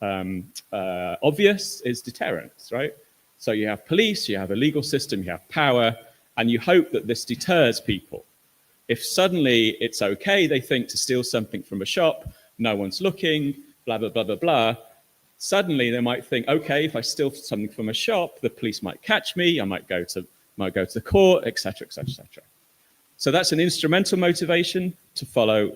obvious, is deterrence, right? So you have police, you have a legal system, you have power, and you hope that this deters people. If suddenly it's okay, they think, to steal something from a shop, no one's looking, blah, blah, blah, blah, blah, suddenly they might think, okay, if I steal something from a shop, the police might catch me, I might go to the court, etc., etc., etc. So that's an instrumental motivation to follow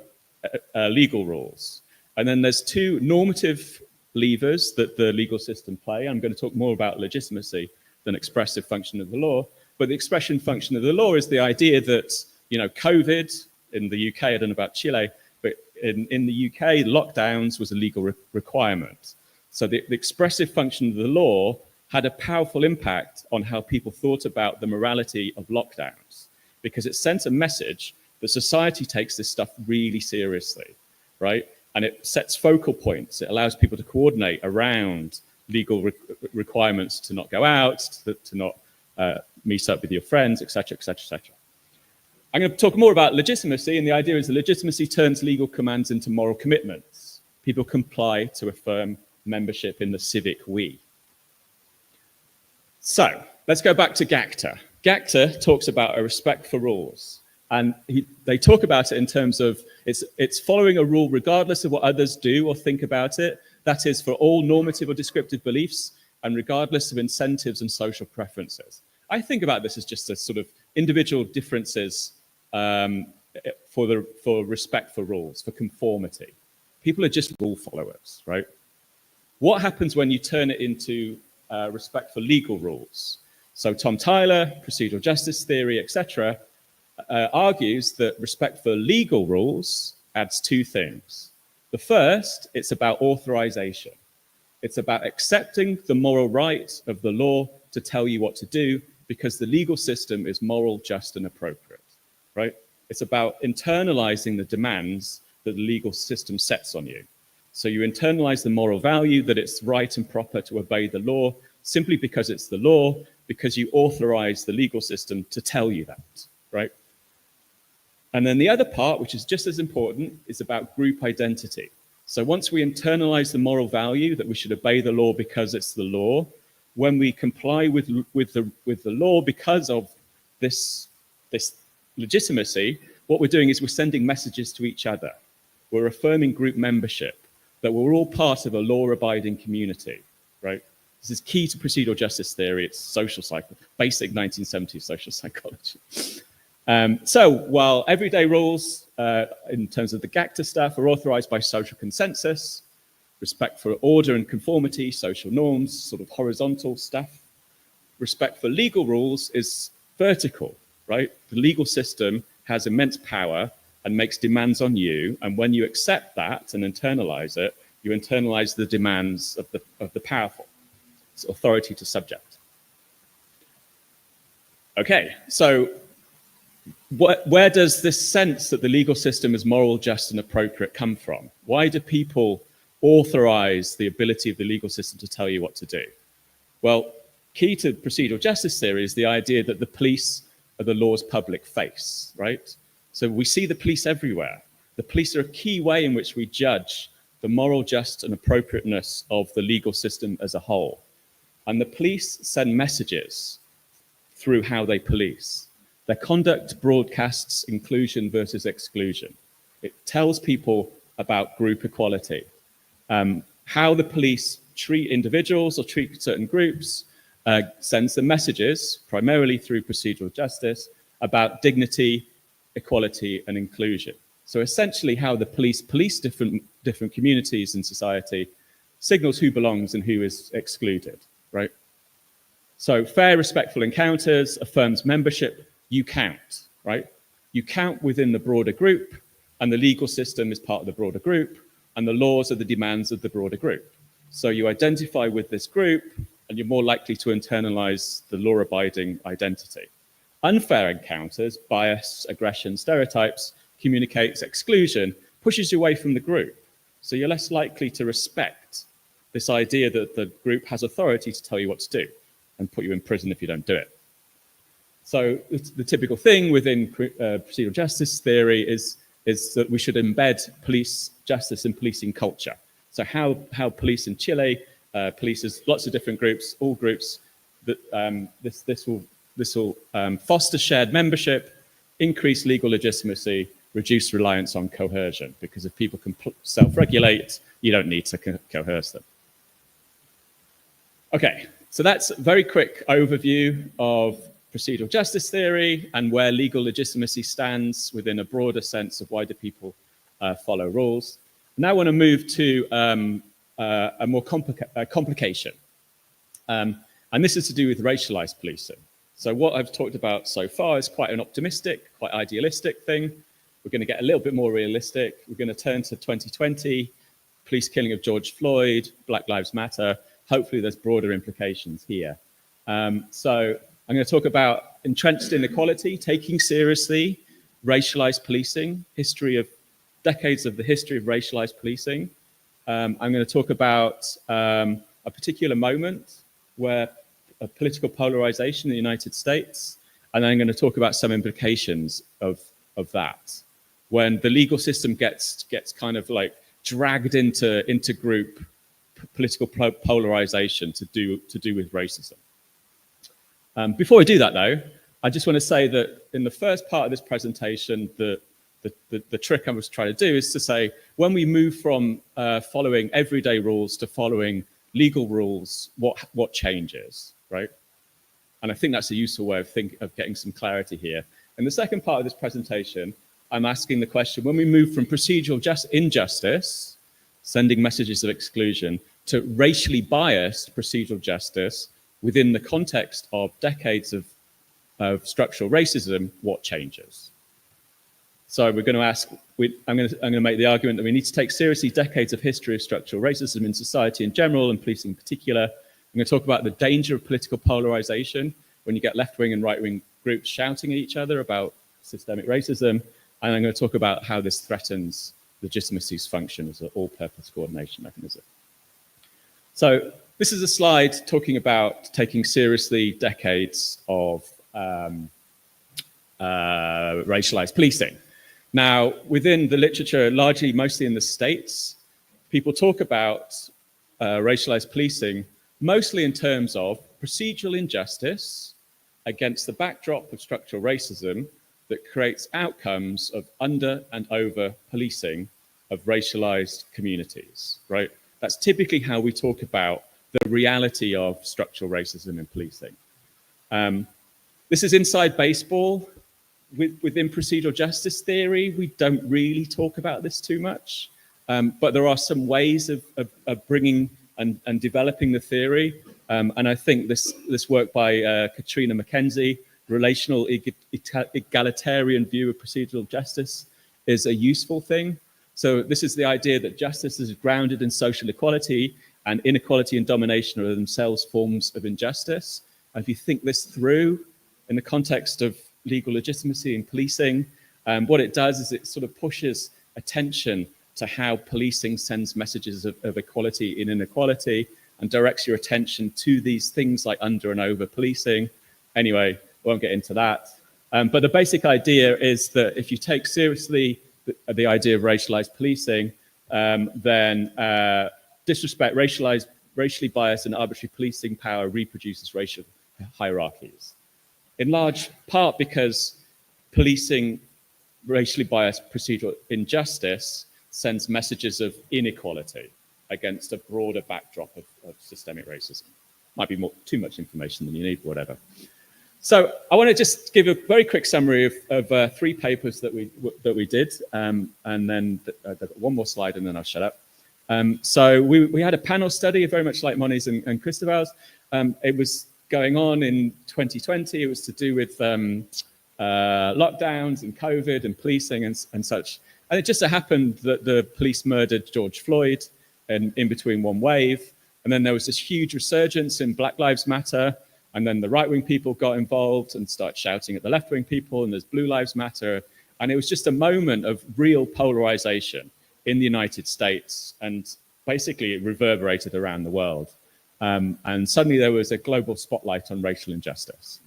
legal rules. And then there's two normative levers that the legal system play. I'm going to talk more about legitimacy than expressive function of the law. But the expression function of the law is the idea that, COVID in the UK, I don't know about Chile, but in the UK, lockdowns was a legal requirement. So the expressive function of the law had a powerful impact on how people thought about the morality of lockdowns, because it sent a message that society takes this stuff really seriously, right? And it sets focal points. It allows people to coordinate around legal requirements to not go out, to not meet up with your friends, etc., etc., etc. I'm going to talk more about legitimacy, and the idea is that legitimacy turns legal commands into moral commitments. People comply to affirm membership in the civic we. So let's go back to Gacta. Gacta talks about a respect for rules, and they talk about it in terms of it's following a rule regardless of what others do or think about it. That is, for all normative or descriptive beliefs, and regardless of incentives and social preferences. I think about this as just a sort of individual differences for respect for rules, for conformity. People are just rule followers, right? What happens when you turn it into respect for legal rules? So Tom Tyler, procedural justice theory, etc., argues that respect for legal rules adds two things. The first, it's about authorization. It's about accepting the moral right of the law to tell you what to do, because the legal system is moral, just, and appropriate, right? It's about internalizing the demands that the legal system sets on you. So you internalize the moral value that it's right and proper to obey the law simply because it's the law, because you authorize the legal system to tell you that, right? And then the other part, which is just as important, is about group identity. So once we internalize the moral value that we should obey the law because it's the law, when we comply with the law because of this legitimacy, what we're doing is we're sending messages to each other. We're affirming group membership, that we're all part of a law-abiding community, right? This is key to procedural justice theory. It's social psychology, basic 1970s social psychology. So while everyday rules, in terms of the Gacta stuff, are authorized by social consensus, respect for order and conformity, social norms, sort of horizontal stuff, respect for legal rules is vertical, right? The legal system has immense power and makes demands on you. And when you accept that and internalize it, You internalize the demands of the powerful. It's authority to subject. Okay, so where does this sense that the legal system is moral, just, and appropriate come from? Why do people authorize the ability of the legal system to tell you what to do? Well, key to procedural justice theory is the idea that the police are the law's public face, right? So we see the police everywhere. The police are a key way in which we judge the moral, just, and appropriateness of the legal system as a whole. And the police send messages through how they police. Their conduct broadcasts inclusion versus exclusion. It tells people about group equality. How the police treat individuals or treat certain groups sends them messages, primarily through procedural justice, about dignity, equality, and inclusion. So essentially how the police police different communities in society signals who belongs and who is excluded, right? So fair, respectful encounters affirms membership. You count, right? You count within the broader group, and the legal system is part of the broader group, and the laws are the demands of the broader group. So you identify with this group, and you're more likely to internalize the law-abiding identity. Unfair encounters, bias, aggression, stereotypes, communicates exclusion, pushes you away from the group. So you're less likely to respect this idea that the group has authority to tell you what to do and put you in prison if you don't do it. So the typical thing within procedural justice theory is that we should embed police justice in policing culture. So how police in Chile polices lots of different groups, all groups, that this will foster shared membership, increase legal legitimacy, reduce reliance on coercion, because if people can self-regulate, you don't need to coerce them. Okay, so that's a very quick overview of procedural justice theory and where legal legitimacy stands within a broader sense of why do people follow rules. Now I want to move to a more complication. And this is to do with racialized policing. So what I've talked about so far is quite an optimistic, quite idealistic thing. We're going to get a little bit more realistic. We're going to turn to 2020, police killing of George Floyd, Black Lives Matter. Hopefully there's broader implications here. So I'm going to talk about entrenched inequality, taking seriously racialized policing, decades of the history of racialized policing. I'm going to talk about a particular moment where a political polarization in the United States, and I'm going to talk about some implications of that. When the legal system gets kind of like dragged into group political polarization to do with racism. Before I do that, though, I just want to say that in the first part of this presentation, the trick I was trying to do is to say, when we move from following everyday rules to following legal rules, what changes, right? And I think that's a useful way of getting some clarity here. In the second part of this presentation, I'm asking the question, when we move from procedural injustice, sending messages of exclusion, to racially biased procedural justice within the context of decades of structural racism, what changes? So we're going to ask, I'm going to make the argument that we need to take seriously decades of history of structural racism in society in general and policing in particular. I'm going to talk about the danger of political polarization when you get left-wing and right-wing groups shouting at each other about systemic racism. And I'm going to talk about how this threatens legitimacy's function as an all-purpose coordination mechanism. So this is a slide talking about taking seriously decades of racialized policing. Now, within the literature, mostly in the States, people talk about racialized policing mostly in terms of procedural injustice against the backdrop of structural racism that creates outcomes of under and over policing of racialized communities, right? That's typically how we talk about the reality of structural racism in policing. This is inside baseball. Within procedural justice theory, we don't really talk about this too much, but there are some ways of bringing and developing the theory. And I think this work by Katrina McKenzie, Relational Egalitarian View of Procedural Justice, is a useful thing. So this is the idea that justice is grounded in social equality, and inequality and domination are themselves forms of injustice. And if you think this through in the context of legal legitimacy and policing, what it does is it sort of pushes attention to how policing sends messages of equality in inequality and directs your attention to these things like under and over policing. Anyway, I won't get into that. But the basic idea is that if you take seriously the idea of racialized policing, then disrespect, racially biased and arbitrary policing power reproduces racial hierarchies. In large part because policing racially biased procedural injustice sends messages of inequality against a broader backdrop of systemic racism. Might be too much information than you need, whatever. So I want to just give a very quick summary of 3 papers that we did, and then I've got one more slide, and then I'll shut up. So we had a panel study, very much like Moni's and Cristobal's. It was going on in 2020. It was to do with lockdowns and COVID and policing and such. And it just so happened that the police murdered George Floyd in between one wave. And then there was this huge resurgence in Black Lives Matter. And then the right-wing people got involved and started shouting at the left-wing people, and there's Blue Lives Matter. And it was just a moment of real polarization in the United States, and basically it reverberated around the world. And suddenly there was a global spotlight on racial injustice.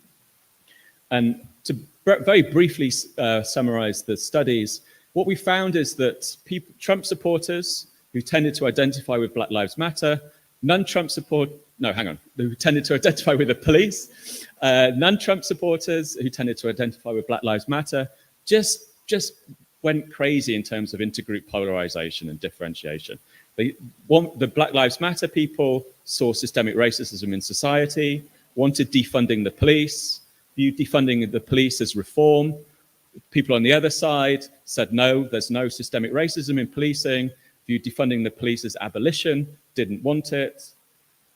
And to very briefly summarize the studies, what we found is that Trump supporters who tended to identify with Black Lives Matter, non-Trump support, no, hang on, who tended to identify with the police, non-Trump supporters who tended to identify with Black Lives Matter, just went crazy in terms of intergroup polarization and differentiation. The Black Lives Matter people saw systemic racism in society, wanted defunding the police, viewed defunding the police as reform. People on the other side said, no, there's no systemic racism in policing, viewed defunding the police as abolition, didn't want it.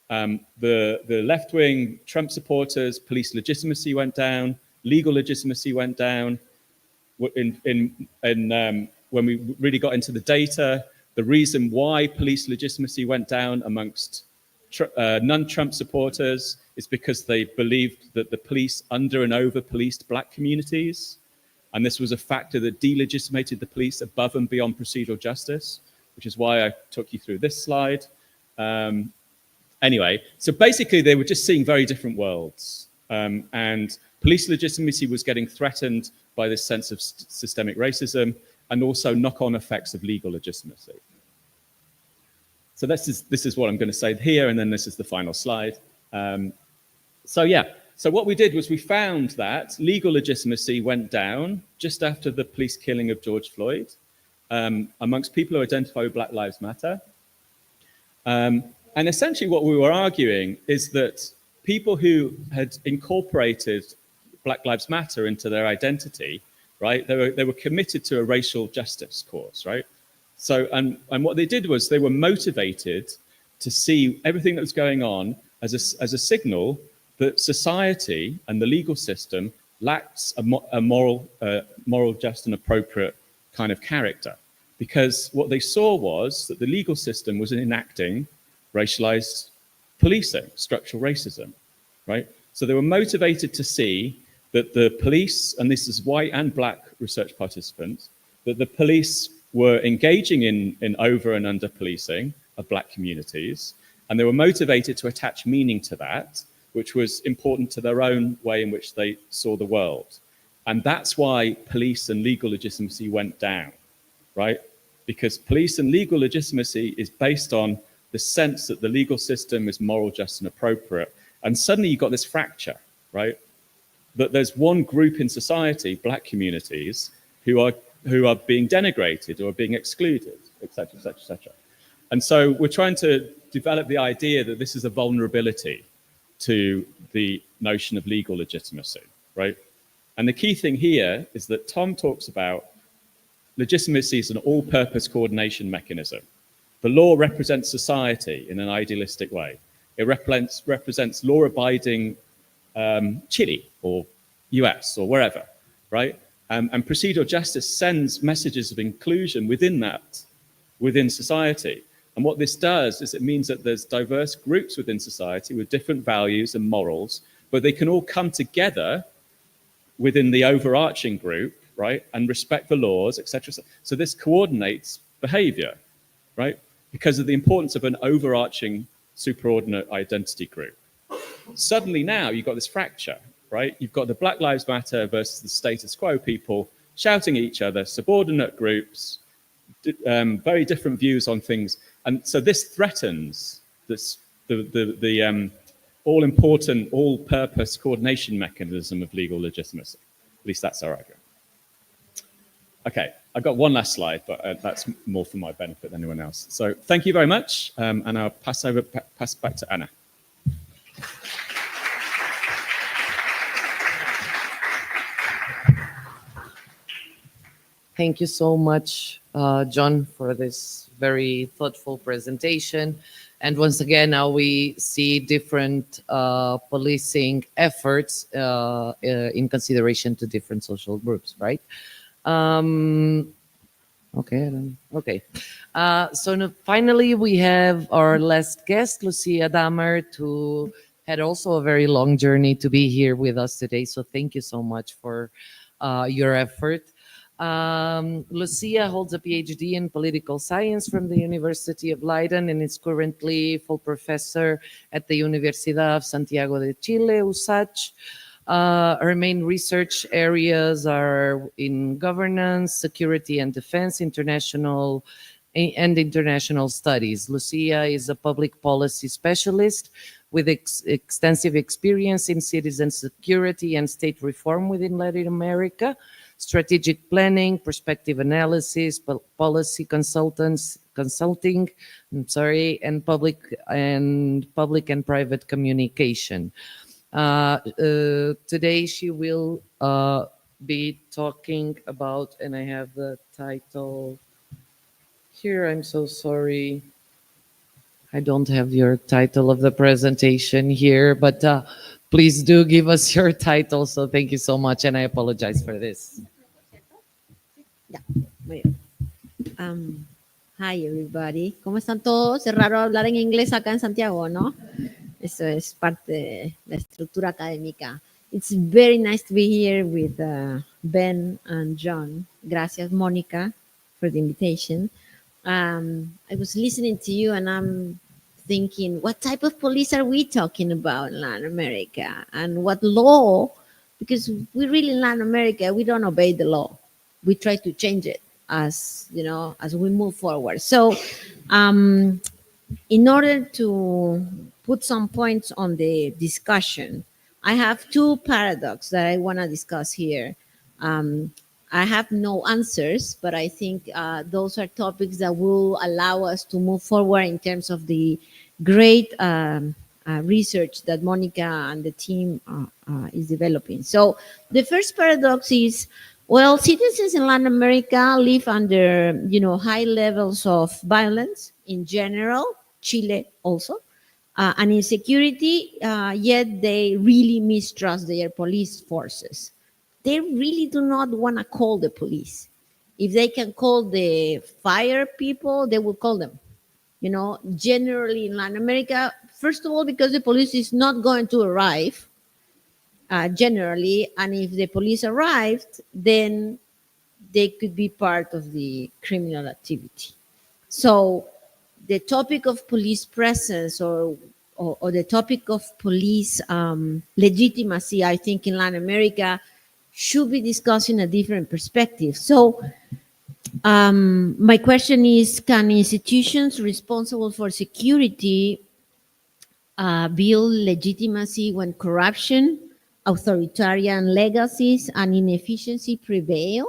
The left-wing Trump supporters, police legitimacy went down, legal legitimacy went down. When we really got into the data, the reason why police legitimacy went down amongst non-Trump supporters is because they believed that the police under and over policed black communities. And this was a factor that delegitimated the police above and beyond procedural justice, which is why I took you through this slide. Anyway, so basically they were just seeing very different worlds. And police legitimacy was getting threatened by this sense of systemic racism and also knock-on effects of legal legitimacy. So this is what I'm going to say here, and then this is the final slide. So what we did was we found that legal legitimacy went down just after the police killing of George Floyd amongst people who identify with Black Lives Matter. And essentially what we were arguing is that people who had incorporated Black Lives Matter into their identity, right, they were committed to a racial justice cause, right? So, and what they did was they were motivated to see everything that was going on as a signal that society and the legal system lacks a moral, just and appropriate kind of character. Because what they saw was that the legal system was enacting racialized policing, structural racism, right? So they were motivated to see that the police, and this is white and black research participants, that the police were engaging in over and under policing of black communities, and they were motivated to attach meaning to that, which was important to their own way in which they saw the world. And that's why police and legal legitimacy went down, right? Because police and legal legitimacy is based on the sense that the legal system is moral, just, and appropriate. And suddenly you've got this fracture, right? That there's one group in society, black communities, who are being denigrated or being excluded, et cetera, et cetera, et cetera. And so we're trying to develop the idea that this is a vulnerability to the notion of legal legitimacy, right? And the key thing here is that Tom talks about legitimacy as an all-purpose coordination mechanism. The law represents society in an idealistic way. It represents law-abiding Chile or US or wherever, right? And procedural justice sends messages of inclusion within society. And what this does is it means that there's diverse groups within society with different values and morals, but they can all come together within the overarching group, right, and respect the laws, etc. So this coordinates behavior, right, because of the importance of an overarching superordinate identity group. Suddenly now you've got this fracture, right? You've got the Black Lives Matter versus the status quo people shouting at each other, subordinate groups, very different views on things. And so this threatens the all-important, all-purpose coordination mechanism of legal legitimacy. At least that's our argument. Okay, I've got one last slide, but that's more for my benefit than anyone else. So thank you very much, and I'll pass back to Anna. Thank you so much, John, for this very thoughtful presentation. And once again, now we see different policing efforts in consideration to different social groups, right? Okay. So now, finally, we have our last guest, Lucía Dammert, who had also a very long journey to be here with us today. So thank you so much for your effort. Lucía holds a PhD in political science from the University of Leiden and is currently full professor at the Universidad of Santiago de Chile, USACH. Her main research areas are in governance, security and defense, international studies. Lucía is a public policy specialist with extensive experience in citizen security and state reform within Latin America, strategic planning, perspective analysis, policy consulting, and public and private communication. Today she will be talking about, and I have the title here, I'm so sorry. I don't have your title of the presentation here, but please do give us your title. So thank you so much, and I apologize for this. Hi everybody. ¿Cómo están todos? Es raro hablar en inglés acá en Santiago, ¿no? Eso es parte de la estructura académica. It's very nice to be here with Ben and John. Gracias, Mónica, for the invitation. I was listening to you and I'm thinking, what type of police are we talking about in Latin America? And what law? Because we really, in Latin America, we don't obey the law. We try to change it as, you know, as we move forward. So in order to put some points on the discussion, I have two paradoxes that I want to discuss here. I have no answers, but I think those are topics that will allow us to move forward in terms of the great research that Mónica and the team is developing. So the first paradox is, well, citizens in Latin America live under, you know, high levels of violence in general, Chile also, and insecurity, yet they really mistrust their police forces. They really do not want to call the police. If they can call the fire people, they will call them. You know, generally in Latin America, first of all, because the police is not going to arrive, generally, and if the police arrived, then they could be part of the criminal activity. So the topic of police presence or the topic of police legitimacy, I think in Latin America, should be discussed in a different perspective. So my question is, can institutions responsible for security build legitimacy when corruption, authoritarian legacies, and inefficiency prevail?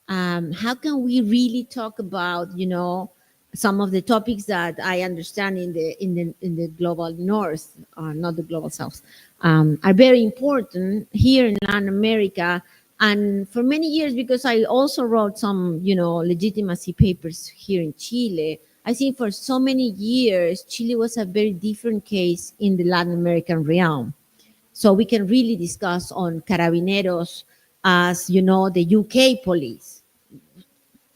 How can we really talk about, you know, some of the topics that I understand in the global north, not the global south, are very important here in Latin America, and for many years, because I also wrote some, you know, legitimacy papers here in Chile. I think for so many years, Chile was a very different case in the Latin American realm. So we can really discuss on carabineros as, you know, the UK police,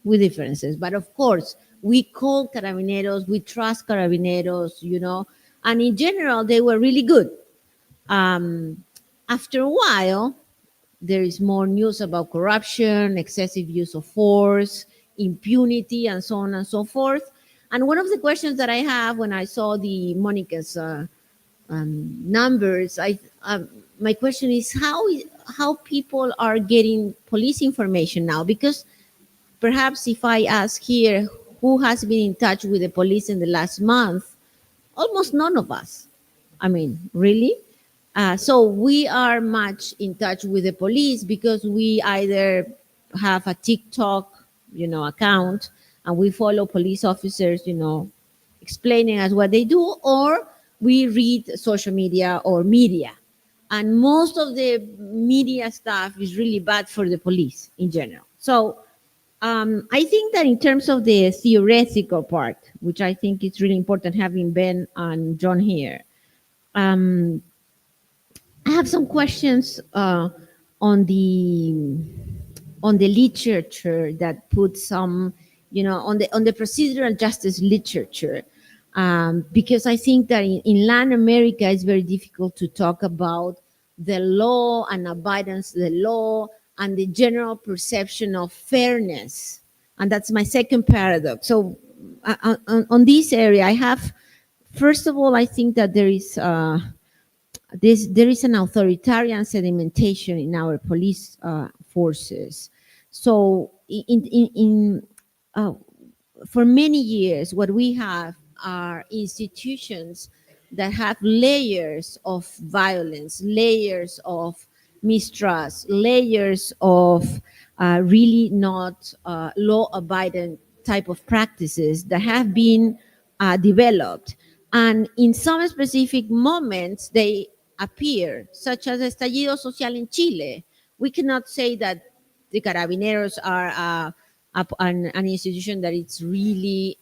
with differences. But of course, we call Carabineros, we trust Carabineros, you know, and in general, they were really good. After a while, there is more news about corruption, excessive use of force, impunity, and so on and so forth. And one of the questions that I have when I saw the Monica's numbers, my question is how people are getting police information now, because perhaps if I ask here who has been in touch with the police in the last month, almost none of us. I mean, really? So we are much in touch with the police because we either have a TikTok, you know, account, and we follow police officers, you know, explaining us what they do, or we read social media or media. And most of the media stuff is really bad for the police in general. So I think that in terms of the theoretical part, which I think is really important, having Ben and John here, I have some questions on the literature that put some, you know, on the procedural justice literature, because I think that in Latin America it's very difficult to talk about the law and abidance of the law and the general perception of fairness, and that's my second paradox. So on this area, I have, first of all, I think that there is an authoritarian sedimentation in our police forces. So for many years, what we have are institutions that have layers of violence, layers of mistrust, layers of really not law-abiding type of practices that have been developed. And in some specific moments, they appear, such as estallido social in Chile. We cannot say that the Carabineros are an institution that it's really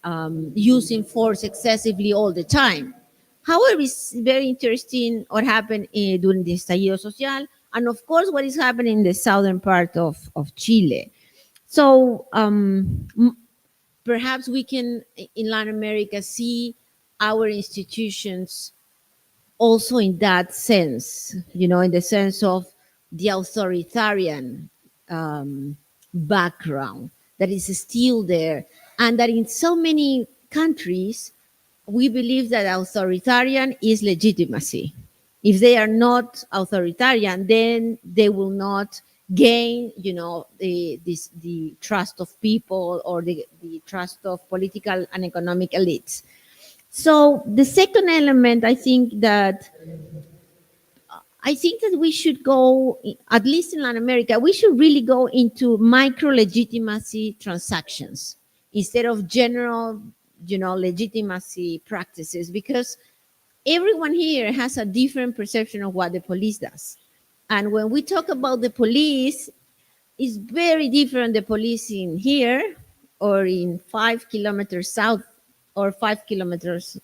using force excessively all the time. However, it's very interesting what happened during the estallido social, and of course, what is happening in the southern part of Chile. So perhaps we can, in Latin America, see our institutions also in that sense, you know, in the sense of the authoritarian background that is still there, and that in so many countries, we believe that authoritarian is legitimacy. If they are not authoritarian, then they will not gain, you know, the trust of people or the trust of political and economic elites. So the second element, I think that we should go, at least in Latin America, we should really go into micro legitimacy transactions instead of general, you know, legitimacy practices, because everyone here has a different perception of what the police does. And when we talk about the police, it's very different, the police in here or in 5 kilometers south or 5 kilometers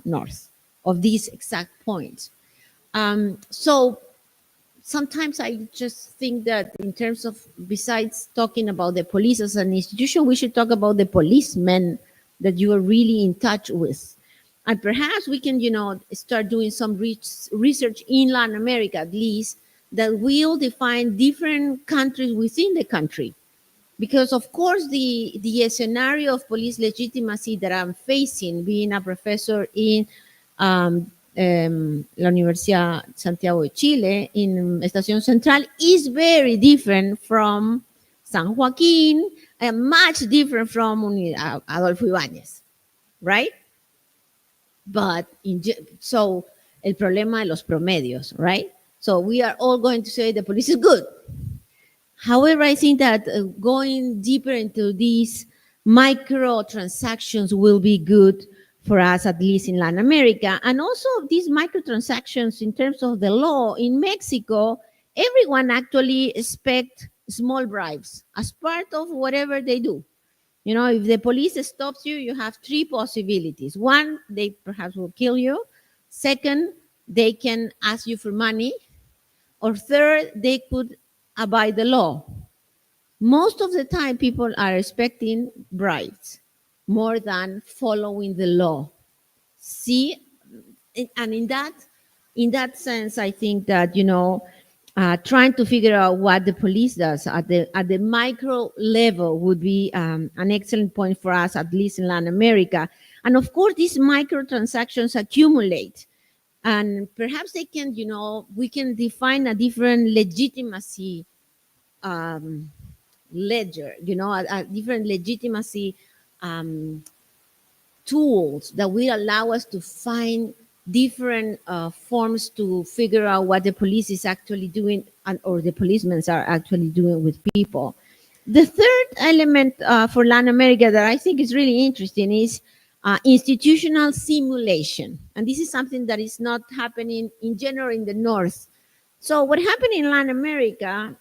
north of these exact points. So sometimes I just think that in terms of, besides talking about the police as an institution, we should talk about the policemen that you are really in touch with. And perhaps we can, you know, start doing some research in Latin America, at least, that will define different countries within the country. Because, of course, the scenario of police legitimacy that I'm facing, being a professor in La Universidad Santiago de Chile, in Estación Central, is very different from San Joaquín, and much different from Adolfo Ibáñez, right? But, so, el problema de los promedios, right? So we are all going to say the police is good. However, I think that going deeper into these micro transactions will be good for us, at least in Latin America. And also these micro transactions in terms of the law in Mexico, everyone actually expects small bribes as part of whatever they do. You know, if the police stops you, you have 3 possibilities. 1, they perhaps will kill you. 2nd, they can ask you for money. Or 3rd, they could abide the law. Most of the time, people are expecting bribes more than following the law. See, and in that sense, I think that, trying to figure out what the police does at the micro level would be an excellent point for us, at least in Latin America. And of course, these microtransactions accumulate. And perhaps they can, we can define a different legitimacy ledger, a different legitimacy tools that will allow us to find different forms to figure out what the police is actually doing or the policemen are actually doing with people. The third element for Latin America that I think is really interesting is institutional simulation. And this is something that is not happening in general in the North. So what happened in Latin America,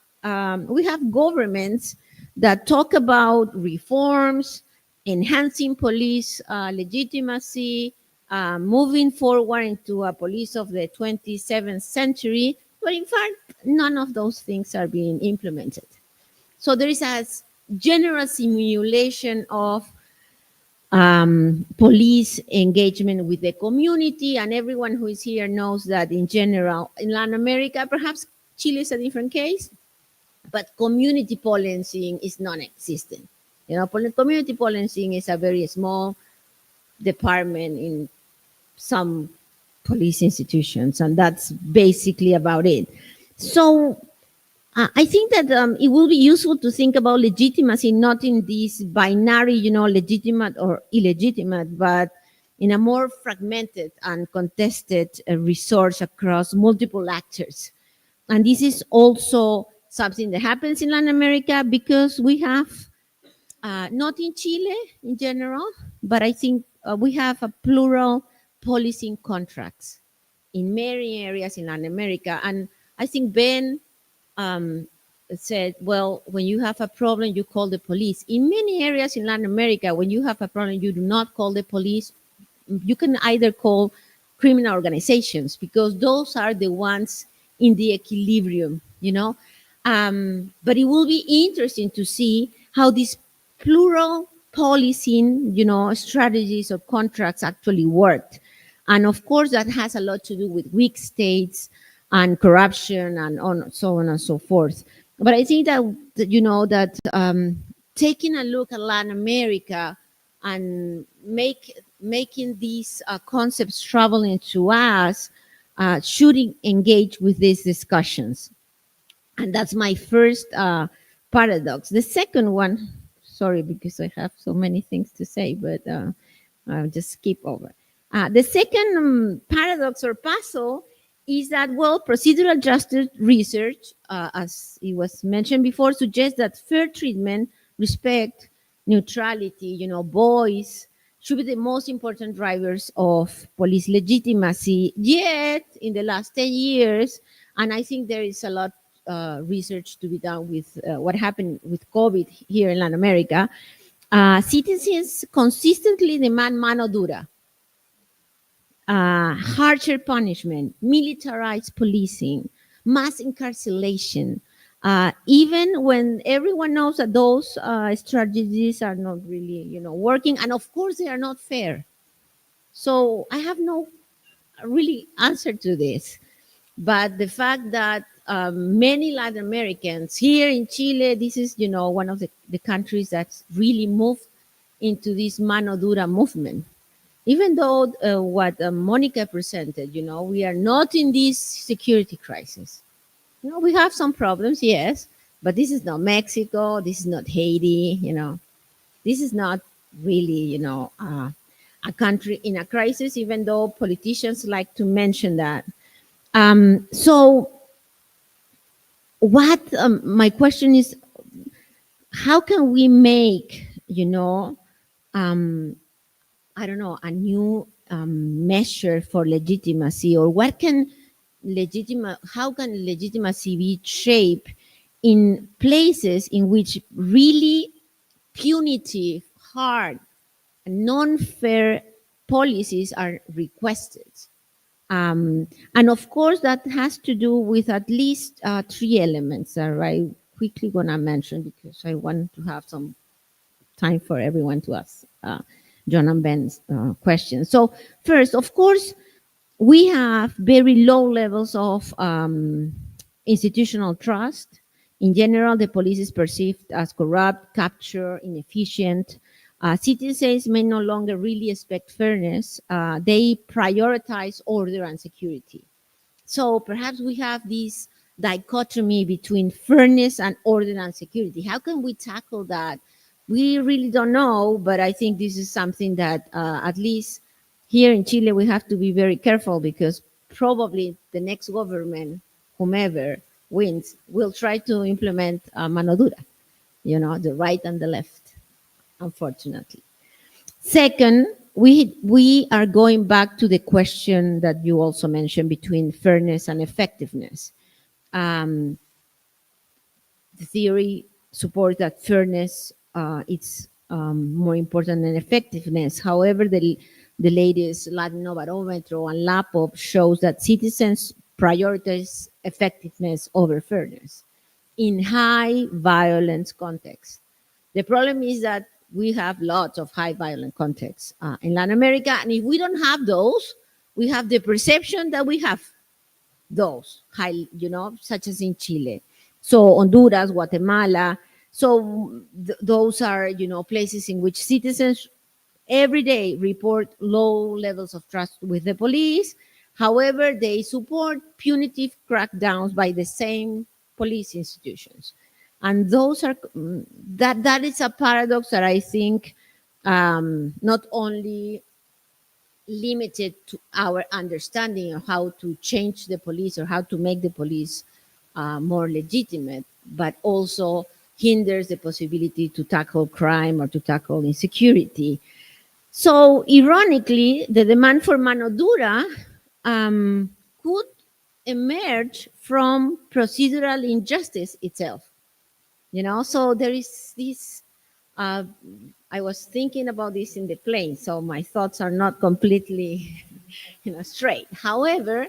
we have governments that talk about reforms, enhancing police legitimacy, moving forward into a police of the 27th century, but in fact, none of those things are being implemented. So there is a general simulation of police engagement with the community, and everyone who is here knows that in general, in Latin America, perhaps Chile is a different case, but community policing is non-existent. Community policing is a very small department in some police institutions, and that's basically about it. So I think that it will be useful to think about legitimacy not in this binary, legitimate or illegitimate, but in a more fragmented and contested resource across multiple actors. And this is also something that happens in Latin America because we have, not in Chile in general, but I think we have a plural policing contracts in many areas in Latin America. And I think Ben said, well, when you have a problem, you call the police. In many areas in Latin America, when you have a problem, you do not call the police. You can either call criminal organizations because those are the ones in the equilibrium, But it will be interesting to see how these plural policing, strategies or contracts actually worked. And of course, that has a lot to do with weak states and corruption and so on and so forth. But I think that taking a look at Latin America and making these concepts traveling to us should engage with these discussions. And that's my first paradox. The second one, sorry, because I have so many things to say, but I'll just skip over. The second paradox or puzzle is that, well, procedural justice research, as it was mentioned before, suggests that fair treatment, respect, neutrality, voice, should be the most important drivers of police legitimacy. Yet, in the last 10 years, and I think there is a lot research to be done with what happened with COVID here in Latin America, citizens consistently demand mano dura, harsher punishment, militarized policing, mass incarceration, even when everyone knows that those strategies are not really, working, and of course they are not fair. So I have no really answer to this, but the fact that many Latin Americans here in Chile, this is, one of the countries that's really moved into this mano dura movement. Even though what Monica presented, we are not in this security crisis. We have some problems, yes, but this is not Mexico, this is not Haiti, this is not really, a country in a crisis, even though politicians like to mention that. So what my question is, how can we make, I don't know, a new measure for legitimacy, or how can legitimacy be shaped in places in which really punitive, hard, non-fair policies are requested? And of course, that has to do with at least 3 elements that I quickly gonna mention because I want to have some time for everyone to ask John and Ben's questions. So first, of course, we have very low levels of institutional trust. In general, the police is perceived as corrupt, captured, inefficient. Citizens may no longer really expect fairness. They prioritize order and security. So perhaps we have this dichotomy between fairness and order and security. How can we tackle that? We really don't know, but I think this is something that at least here in Chile, we have to be very careful because probably the next government, whomever wins, will try to implement mano dura, the right and the left, unfortunately. Second, we are going back to the question that you also mentioned between fairness and effectiveness. The theory supports that fairness is more important than effectiveness. However, the latest Latino barometer and LAPOP shows that citizens prioritize effectiveness over fairness in high violence contexts. The problem is that we have lots of high violent contexts in Latin America, and if we don't have those, we have the perception that we have those high, such as in Chile. So Honduras, Guatemala. So those are, places in which citizens every day report low levels of trust with the police. However, they support punitive crackdowns by the same police institutions. And those are, that is a paradox that I think not only limited to our understanding of how to change the police or how to make the police more legitimate, but also hinders the possibility to tackle crime or to tackle insecurity. So ironically, the demand for mano dura could emerge from procedural injustice itself. So there is this, I was thinking about this in the plane, so my thoughts are not completely straight. However,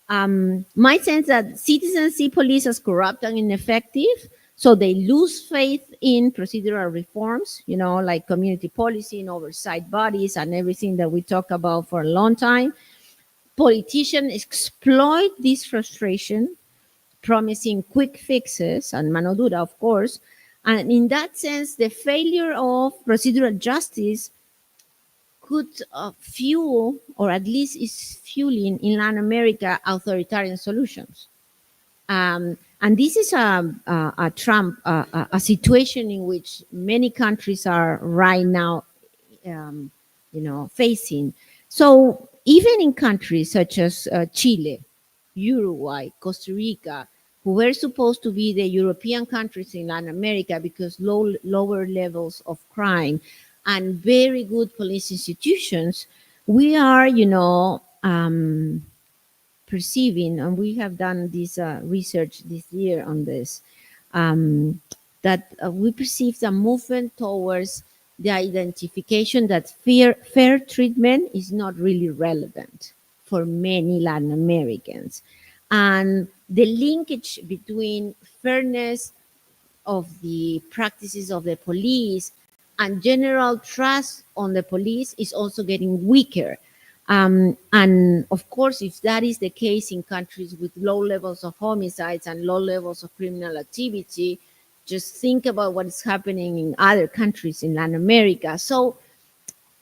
my sense that citizens see police as corrupt and ineffective, so they lose faith in procedural reforms, like community policy and oversight bodies and everything that we talk about for a long time. Politicians exploit this frustration, promising quick fixes and mano dura, of course. And in that sense, the failure of procedural justice could fuel, or at least is fueling in Latin America, authoritarian solutions. And this is a situation in which many countries are right now, facing. So even in countries such as Chile, Uruguay, Costa Rica, who were supposed to be the European countries in Latin America because lower levels of crime and very good police institutions, we are, perceiving, and we have done this research this year on this, that we perceive a movement towards the identification that fair treatment is not really relevant for many Latin Americans. And the linkage between fairness of the practices of the police and general trust on the police is also getting weaker. And of course, if that is the case in countries with low levels of homicides and low levels of criminal activity, just think about what is happening in other countries in Latin America. So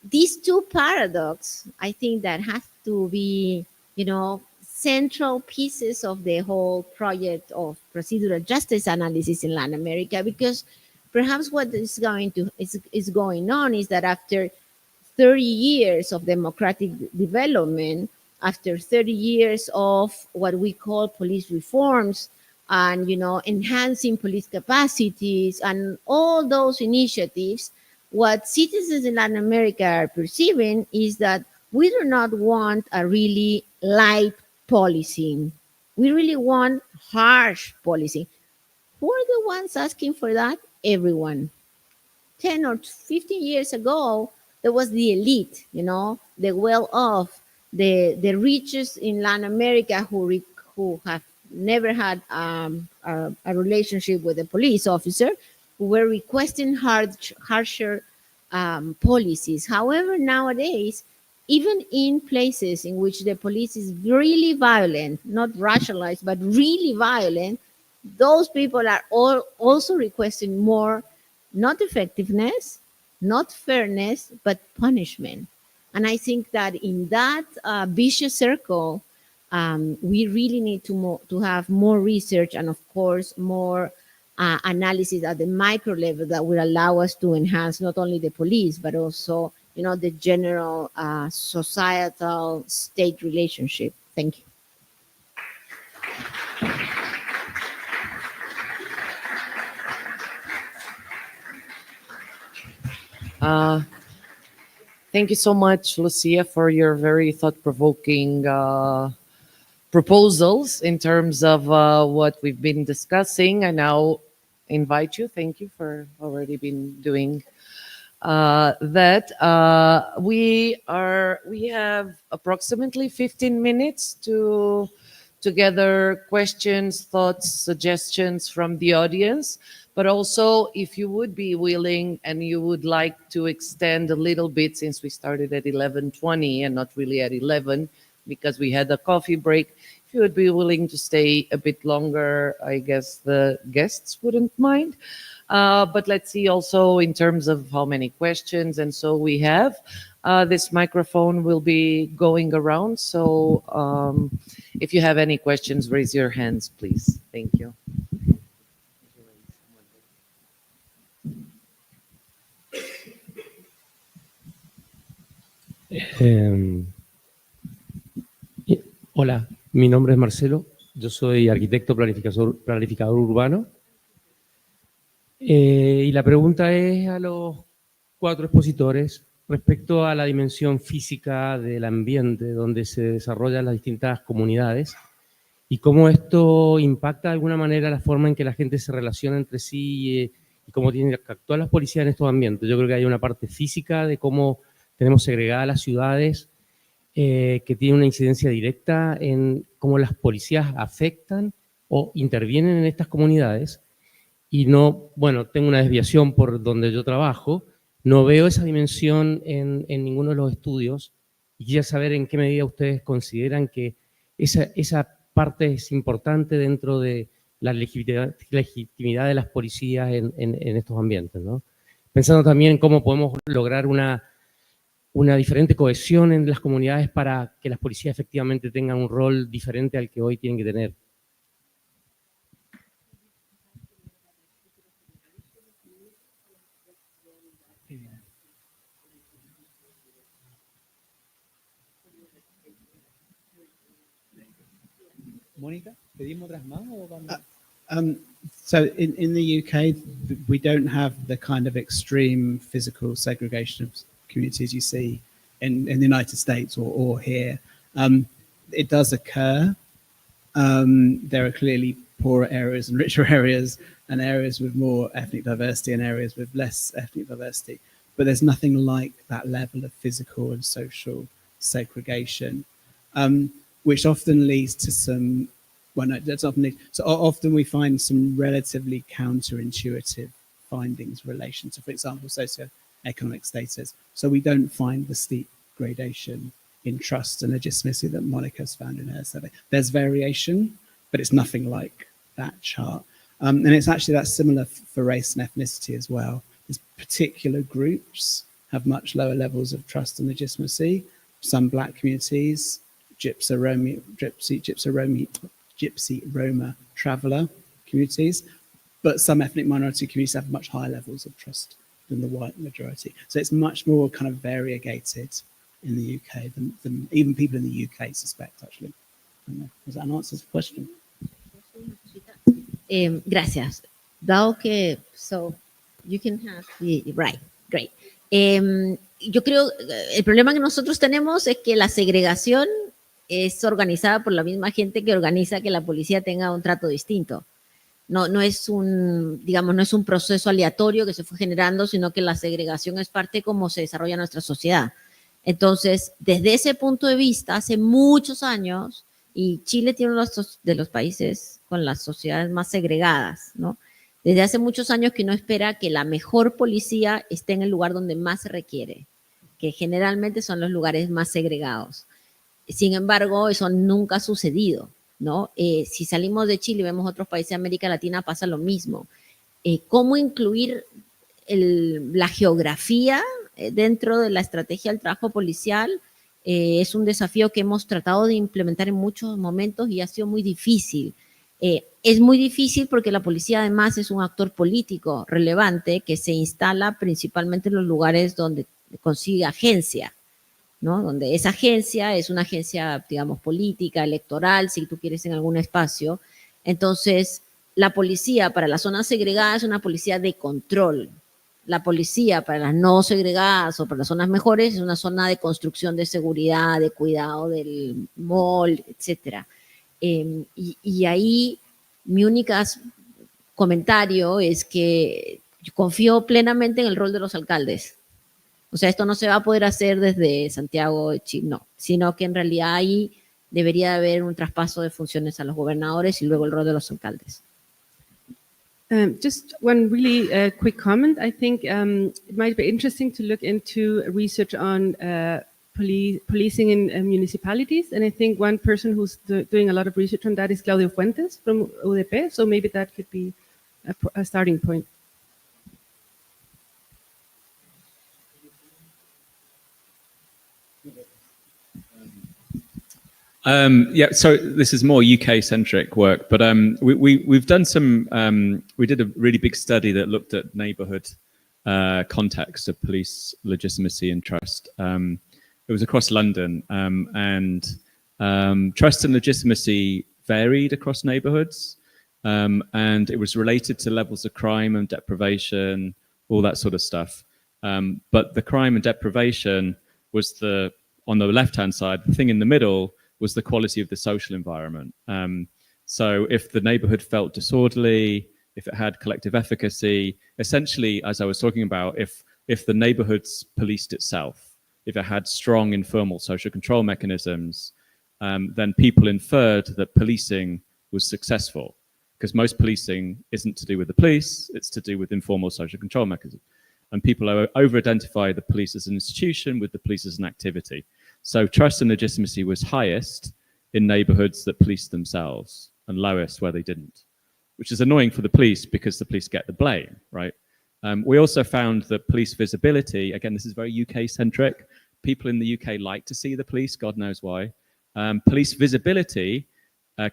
these two paradoxes, I think that have to be, central pieces of the whole project of procedural justice analysis in Latin America, because perhaps what is going on is that after 30 years of democratic development, after 30 years of what we call police reforms and, enhancing police capacities and all those initiatives, what citizens in Latin America are perceiving is that we do not want a really light policing. We really want harsh policing. Who are the ones asking for that? Everyone. 10 or 15 years ago, there was the elite, the well-off, the richest in Latin America who have never had a relationship with a police officer, who were requesting harsher policies. However, nowadays, even in places in which the police is really violent, not rationalized, but really violent, those people are also requesting more, not effectiveness, not fairness, but punishment. And I think that in that vicious circle, we really need to have more research and, of course, more analysis at the micro level that will allow us to enhance not only the police, but also, you know, the general societal state relationship. Thank you. Thank you so much, Lucia, for your very thought-provoking proposals in terms of what we've been discussing. I now invite you, thank you for already been doing that. We have approximately 15 minutes to gather questions, thoughts, suggestions from the audience. But also, if you would be willing and you would like to extend a little bit, since we started at 11:20 and not really at 11, because we had a coffee break, if you would be willing to stay a bit longer, I guess the guests wouldn't mind. But let's see also in terms of how many questions. And so we have this microphone will be going around. So if you have any questions, raise your hands, please. Thank you. Hola, mi nombre es Marcelo, yo soy arquitecto planificador urbano. Y la pregunta es a los 4 expositores respecto a la dimensión física del ambiente donde se desarrollan las distintas comunidades y cómo esto impacta de alguna manera la forma en que la gente se relaciona entre sí y cómo tienen que actuar las policías en estos ambientes. Yo creo que hay una parte física de cómo tenemos segregadas las ciudades, que tiene una incidencia directa en cómo las policías afectan o intervienen en estas comunidades. Y no, bueno, tengo una desviación por donde yo trabajo, no veo esa dimensión en ninguno de los estudios y quisiera saber en qué medida ustedes consideran que esa parte es importante dentro de la legitimidad de las policías en estos ambientes, ¿no? Pensando también en cómo podemos lograr una diferente cohesión en las comunidades para que las policías efectivamente tengan un rol diferente al que hoy tienen que tener. Mónica, ¿pedimos otras más o vamos? So in the UK, we don't have the kind of extreme physical segregation of communities you see in the United States or here. It does occur. There are clearly poorer areas and richer areas, and areas with more ethnic diversity and areas with less ethnic diversity. But there's nothing like that level of physical and social segregation, which often leads to some, well, no, that's often, so often we find some relatively counterintuitive findings in relation to, for example, socioeconomic status. So we don't find the steep gradation in trust and legitimacy that Monica's found in her survey. There's variation, but it's nothing like that chart. And it's actually that's similar for race and ethnicity as well. There's particular groups have much lower levels of trust and legitimacy. Some Black communities, Gypsy Roma traveller communities, but some ethnic minority communities have much higher levels of trust than the white majority. So it's much more kind of variegated in the UK than even people in the UK suspect, actually. Does that answer the question? Gracias. Dado que, so you can have the, right, great. Yo creo, el problema que nosotros tenemos es que la segregación es organizada por la misma gente que organiza que la policía tenga un trato distinto. No es un, digamos, no es un proceso aleatorio que se fue generando, sino que la segregación es parte de cómo se desarrolla nuestra sociedad. Entonces, desde ese punto de vista, hace muchos años, y Chile tiene uno de los países con las sociedades más segregadas, ¿no? Desde hace muchos años que uno espera que la mejor policía esté en el lugar donde más se requiere, que generalmente son los lugares más segregados. Sin embargo, eso nunca ha sucedido, ¿no? Si salimos de Chile y vemos otros países de América Latina, pasa lo mismo. ¿Cómo incluir la geografía dentro de la estrategia del trabajo policial? Es un desafío que hemos tratado de implementar en muchos momentos y ha sido muy difícil. Es muy difícil porque la policía además es un actor político relevante que se instala principalmente en los lugares donde consigue agencia, ¿no? Donde esa agencia es una agencia, digamos, política, electoral, si tú quieres, en algún espacio. Entonces, la policía para las zonas segregadas es una policía de control. La policía para las no segregadas o para las zonas mejores es una zona de construcción de seguridad, de cuidado del mall, etc. Y ahí mi único comentario es que yo confío plenamente en el rol de los alcaldes. O sea, esto no se va a poder hacer desde Santiago de Chile, no, sino que en realidad ahí debería haber un traspaso de funciones a los gobernadores y luego el rol de los alcaldes. Just one really quick comment. I think it might be interesting to look into research on policing in municipalities. And I think one person who's doing a lot of research on that is Claudio Fuentes from UDP. So maybe that could be a starting point. Yeah, so this is more UK-centric work, but we've done some. We did a really big study that looked at neighbourhood context of police legitimacy and trust. It was across London, and trust and legitimacy varied across neighbourhoods, and it was related to levels of crime and deprivation, all that sort of stuff. But the crime and deprivation was on the left-hand side. The thing in the middle was the quality of the social environment. So if the neighborhood felt disorderly, if it had collective efficacy, essentially, as I was talking about, if the neighborhoods policed itself, if it had strong informal social control mechanisms, then people inferred that policing was successful, because most policing isn't to do with the police, it's to do with informal social control mechanisms. And people over-identify the police as an institution with the police as an activity. So trust and legitimacy was highest in neighborhoods that policed themselves and lowest where they didn't, which is annoying for the police because the police get the blame, right? We also found that police visibility, again, this is very UK-centric. People in the UK like to see the police, God knows why. Police visibility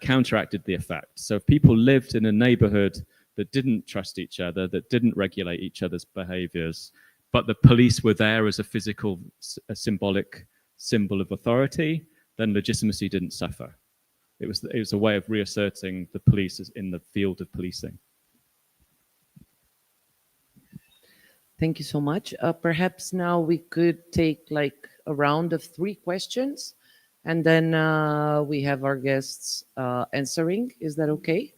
counteracted the effect. So if people lived in a neighborhood that didn't trust each other, that didn't regulate each other's behaviors, but the police were there as a physical, a symbolic symbol of authority, then legitimacy didn't suffer. It was a way of reasserting the police as in the field of policing. Thank you so much. Perhaps now we could take like a round of 3 questions, and then we have our guests answering. Is that okay?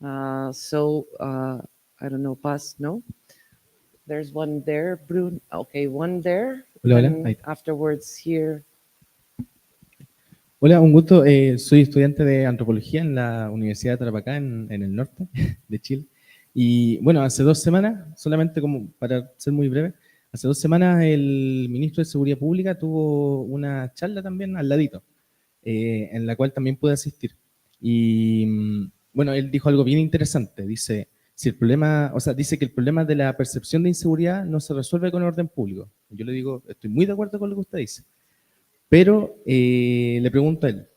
I don't know, Paz, no? There's one there, Brun. Okay, one there. Hola. Afterwards here. Hola, un gusto. Soy estudiante de antropología en la Universidad de Tarapacá, en el norte de Chile. Y bueno, hace 2 semanas, solamente como para ser muy breve, hace 2 semanas el ministro de Seguridad Pública tuvo una charla también al ladito, en la cual también pude asistir. Y bueno, él dijo algo bien interesante. Dice, dice que el problema de la percepción de inseguridad no se resuelve con orden público. Yo le digo, estoy muy de acuerdo con lo que usted dice. Pero le pregunto a él,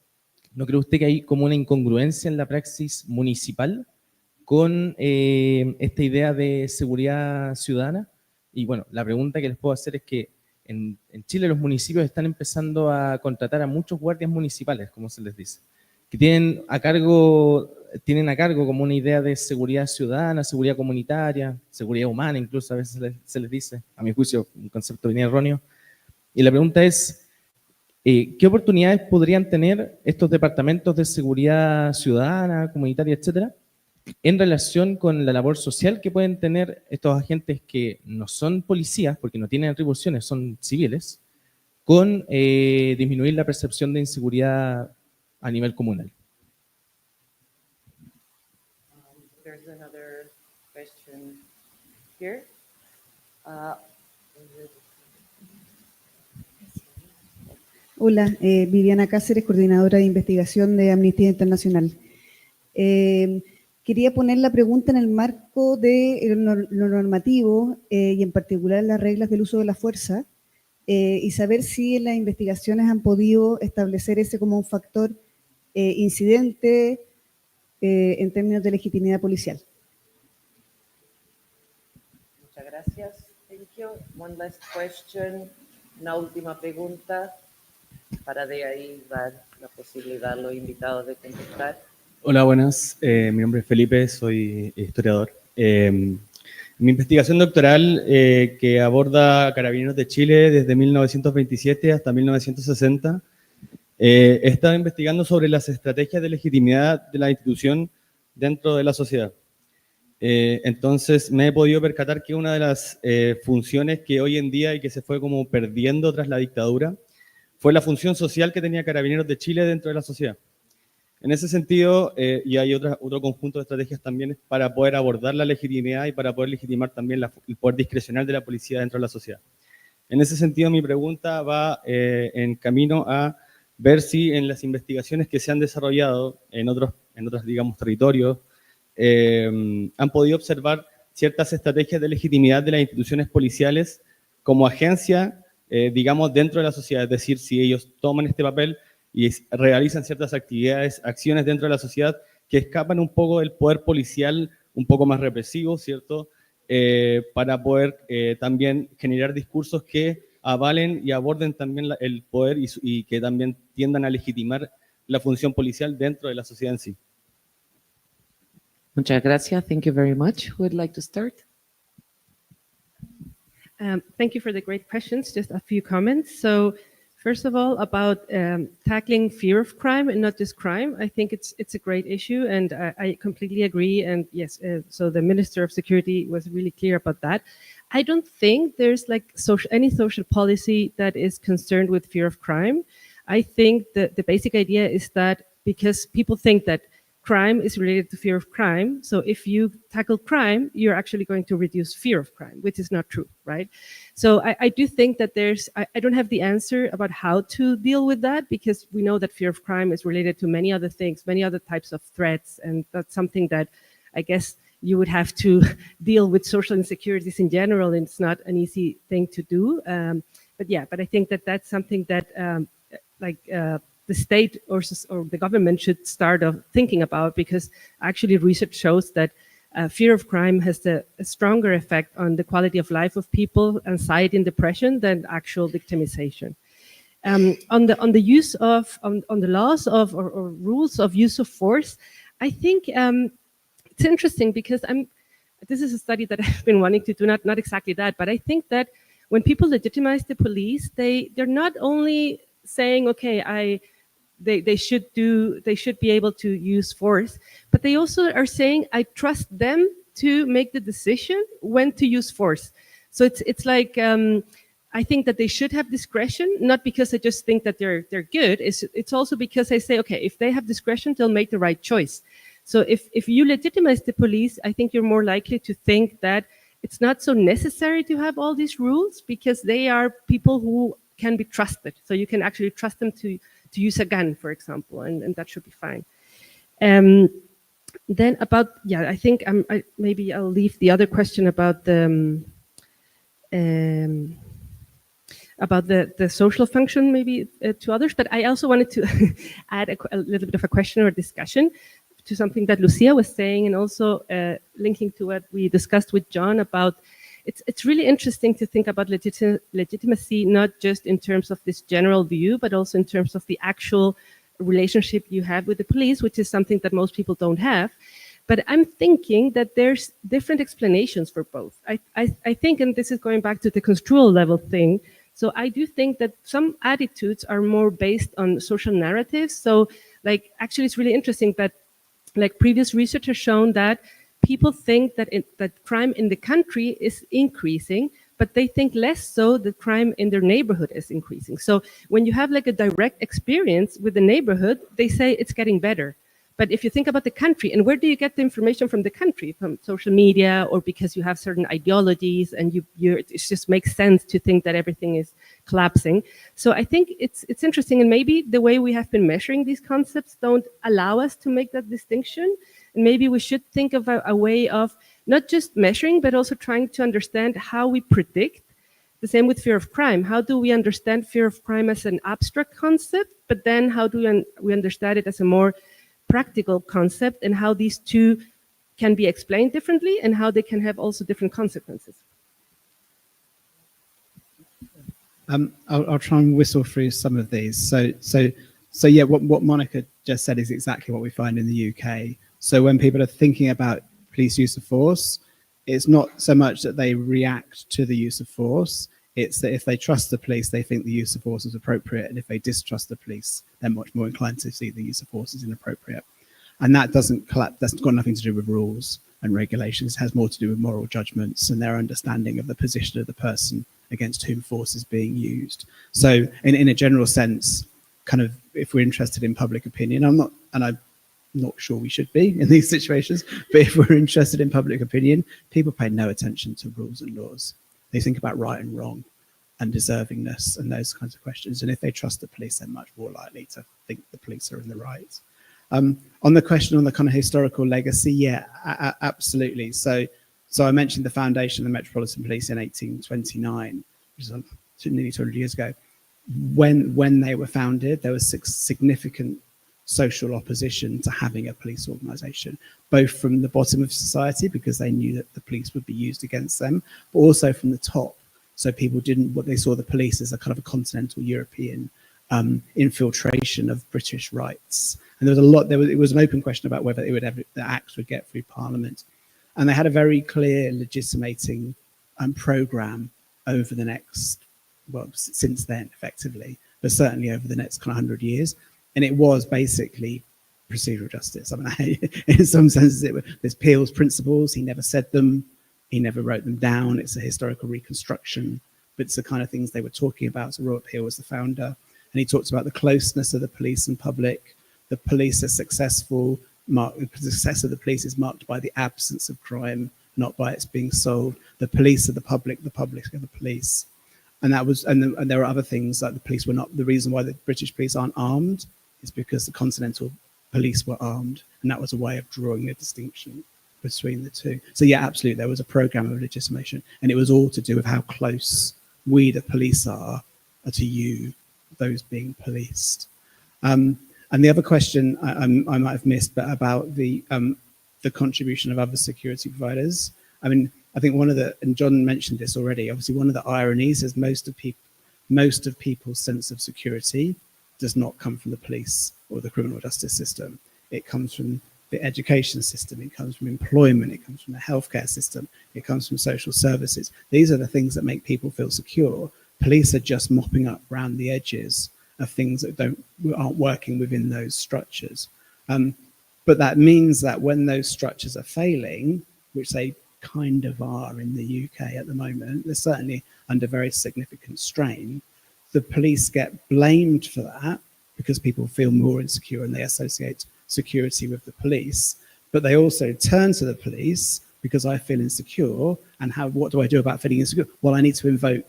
¿no cree usted que hay como una incongruencia en la praxis municipal con esta idea de seguridad ciudadana? Y bueno, la pregunta que les puedo hacer es que en Chile los municipios están empezando a contratar a muchos guardias municipales, como se les dice, que tienen a cargo como una idea de seguridad ciudadana, seguridad comunitaria, seguridad humana, incluso a veces se les dice, a mi juicio, un concepto bien erróneo. Y la pregunta es, ¿qué oportunidades podrían tener estos departamentos de seguridad ciudadana, comunitaria, etcétera, en relación con la labor social que pueden tener estos agentes que no son policías, porque no tienen atribuciones, son civiles, con disminuir la percepción de inseguridad a nivel comunal. There's another question here. Hola, Viviana Cáceres, coordinadora de investigación de Amnistía Internacional. Quería poner la pregunta en el marco de lo normativo y en particular las reglas del uso de la fuerza y saber si en las investigaciones han podido establecer ese como un factor incidente en términos de legitimidad policial. Muchas gracias. Thank you. One last question. Una última pregunta para de ahí dar la posibilidad a los invitados de contestar. Hola, buenas. Mi nombre es Felipe, soy historiador. Mi investigación doctoral, que aborda a Carabineros de Chile desde 1927 hasta 1960, he estado investigando sobre las estrategias de legitimidad de la institución dentro de la sociedad. Entonces me he podido percatar que una de las funciones que hoy en día y que se fue como perdiendo tras la dictadura fue la función social que tenía Carabineros de Chile dentro de la sociedad. En ese sentido, y hay otro conjunto de estrategias también para poder abordar la legitimidad y para poder legitimar también el poder discrecional de la policía dentro de la sociedad. En ese sentido, mi pregunta va en camino a ver si en las investigaciones que se han desarrollado en otros digamos, territorios, han podido observar ciertas estrategias de legitimidad de las instituciones policiales como agencia, digamos, dentro de la sociedad. Es decir, si ellos toman este papel y realizan ciertas actividades, acciones dentro de la sociedad que escapan un poco del poder policial, un poco más represivo, ¿cierto? Para poder también generar discursos que avalen y aborden también el poder y que también tiendan a legitimar la función policial dentro de la sociedad en sí. Muchas gracias. Thank you very much. Who would like to start? Thank you for the great questions. Just a few comments. So, first of all, about tackling fear of crime and not just crime, I think it's a great issue, and I completely agree. And yes, so the Minister of Security was really clear about that. I don't think there's like any social policy that is concerned with fear of crime. I think that the basic idea is that because people think that crime is related to fear of crime, so if you tackle crime, you're actually going to reduce fear of crime, which is not true, right? So I do think that I don't have the answer about how to deal with that, because we know that fear of crime is related to many other things, many other types of threats, and that's something that I guess you would have to deal with social insecurities in general, and it's not an easy thing to do. But I think that that's something that the state or the government should start thinking about, because actually research shows that fear of crime has a stronger effect on the quality of life of people, anxiety and depression, than actual victimization. On the use of on the laws of or rules of use of force, I think it's interesting because this is a study that I've been wanting to do, not exactly that, but I think that when people legitimize the police, they're not only saying, okay, they should be able to use force, but they also are saying, I trust them to make the decision when to use force. So it's like I think that they should have discretion, not because I just think that they're good. It's also because I say, okay, if they have discretion, they'll make the right choice. So if you legitimize the police, I think you're more likely to think that it's not so necessary to have all these rules, because they are people who can be trusted. So you can actually trust them to use a gun, for example, and that should be fine. Then I think maybe I'll leave the other question about the social function maybe to others, but I also wanted to add a little bit of a question or discussion to something that Lucía was saying, and also linking to what we discussed with John about it's really interesting to think about legitimacy, not just in terms of this general view, but also in terms of the actual relationship you have with the police, which is something that most people don't have. But I'm thinking that there's different explanations for both. I think, and this is going back to the construal level thing, so I do think that some attitudes are more based on social narratives. So like, actually it's really interesting that like previous research has shown that people think that that crime in the country is increasing, but they think less so that crime in their neighborhood is increasing. So when you have like a direct experience with the neighborhood, they say it's getting better. But if you think about the country, and where do you get the information from the country? From social media, or because you have certain ideologies and it just makes sense to think that everything is collapsing. So I think it's interesting, and maybe the way we have been measuring these concepts don't allow us to make that distinction. And maybe we should think of a way of not just measuring, but also trying to understand how we predict. The same with fear of crime. How do we understand fear of crime as an abstract concept, but then how do we understand it as a more practical concept, and how these two can be explained differently and how they can have also different consequences? I'll try and whistle through some of these. So yeah, what Monica just said is exactly what we find in the UK. So when people are thinking about police use of force, it's not so much that they react to the use of force, it's that if they trust the police, they think the use of force is appropriate, and if they distrust the police, they're much more inclined to see the use of force as inappropriate. And that that's got nothing to do with rules and regulations. It has more to do with moral judgments and their understanding of the position of the person against whom force is being used. So in a general sense, kind of, if we're interested in public opinion, I'm not sure we should be in these situations, but if we're interested in public opinion, people pay no attention to rules and laws. They think about right and wrong and deservingness and those kinds of questions. And if they trust the police, they're much more likely to think the police are in the right. On the question on the kind of historical legacy, yeah, absolutely. So I mentioned the foundation of the Metropolitan Police in 1829, which is nearly 200 years ago. When they were founded, there was significant social opposition to having a police organisation, both from the bottom of society, because they knew that the police would be used against them, but also from the top. So people they saw the police as a kind of a continental European infiltration of British rights. And there was it was an open question about whether the acts would get through Parliament. And they had a very clear legitimating programme over the next, well, since then, effectively, but certainly over the next kind of 100 years. And it was basically procedural justice. I mean, in some senses, there's Peel's principles. He never said them. He never wrote them down. It's a historical reconstruction, but it's the kind of things they were talking about. So Robert Peel was the founder, and he talked about the closeness of the police and public. The police are successful. The success of the police is marked by the absence of crime, not by its being solved. The police are the public are the police. And that was, and there are other things, like the police were not, the reason why the British police aren't armed is because the continental police were armed, and that was a way of drawing a distinction between the two. So yeah, absolutely, there was a program of legitimation, and it was all to do with how close we, the police, are to you, those being policed. And the other question I might have missed, but about the contribution of other security providers. I mean, I think and John mentioned this already, obviously one of the ironies is most of people's sense of security does not come from the police or the criminal justice system. It comes from the education system, it comes from employment, it comes from the healthcare system, it comes from social services. These are the things that make people feel secure. Police are just mopping up around the edges of things that aren't working within those structures. But that means that when those structures are failing, which they kind of are in the UK at the moment, they're certainly under very significant strain, the police get blamed for that because people feel more insecure and they associate security with the police. But they also turn to the police because I feel insecure, and what do I do about feeling insecure? Well, I need to invoke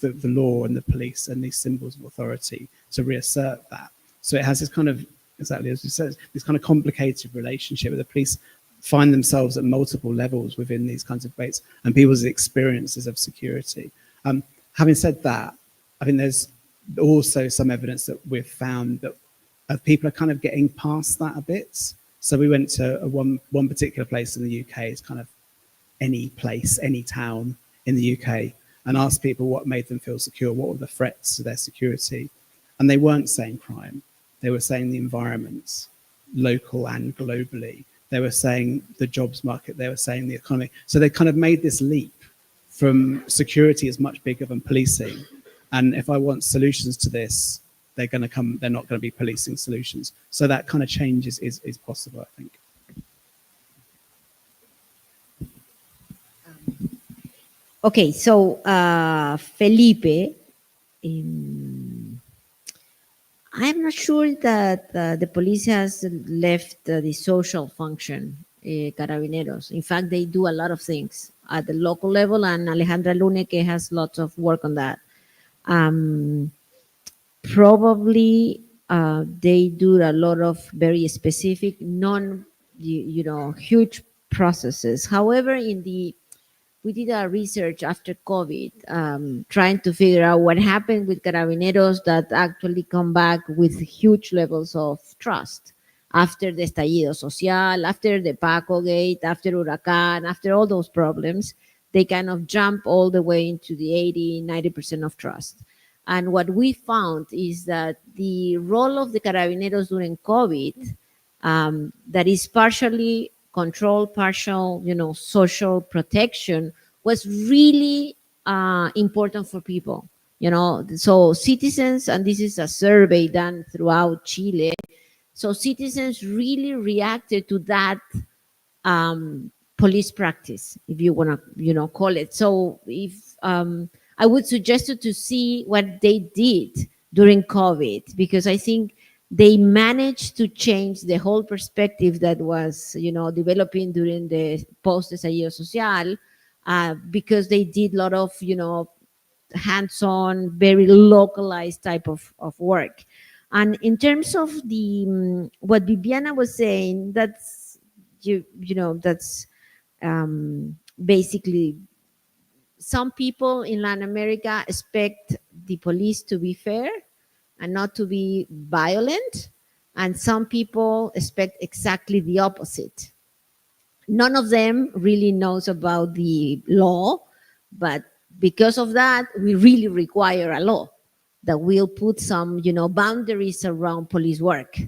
the law and the police and these symbols of authority to reassert that. So it has this kind of, exactly as you said, this kind of complicated relationship where the police find themselves at multiple levels within these kinds of debates and people's experiences of security. Having said that, I think there's also some evidence that we've found that people are kind of getting past that a bit. So we went to one particular place in the UK, it's kind of any place, any town in the UK, and asked people what made them feel secure, what were the threats to their security. And they weren't saying crime. They were saying the environment, local and globally. They were saying the jobs market, they were saying the economy. So they kind of made this leap from security is much bigger than policing. And if I want solutions to this, they're not going to be policing solutions. So that kind of change is possible, I think. Okay, so Felipe, I'm not sure that the police has left the social function, Carabineros. In fact, they do a lot of things at the local level, and Alejandra Luneke has lots of work on that. Probably they do a lot of very specific, huge processes. However, we did our research after COVID, trying to figure out what happened with Carabineros that actually come back with huge levels of trust after the estallido social, after the Paco Gate, after Huracán, after all those problems. They kind of jump all the way into the 80-90% of trust. And what we found is that the role of the Carabineros during COVID, that is partially control, partial, social protection, was really important for people. So citizens, and this is a survey done throughout Chile, so citizens really reacted to that police practice, if you want to, call it. So if I would suggest you to see what they did during COVID, because I think they managed to change the whole perspective that was, developing during the post-estallido social, because they did a lot of, hands-on, very localized type of work. And in terms of the what Viviana was saying, that's that's basically some people in Latin America expect the police to be fair and not to be violent, and some people expect exactly the opposite. None of them really knows about the law, but because of that, we really require a law that will put some, boundaries around police work.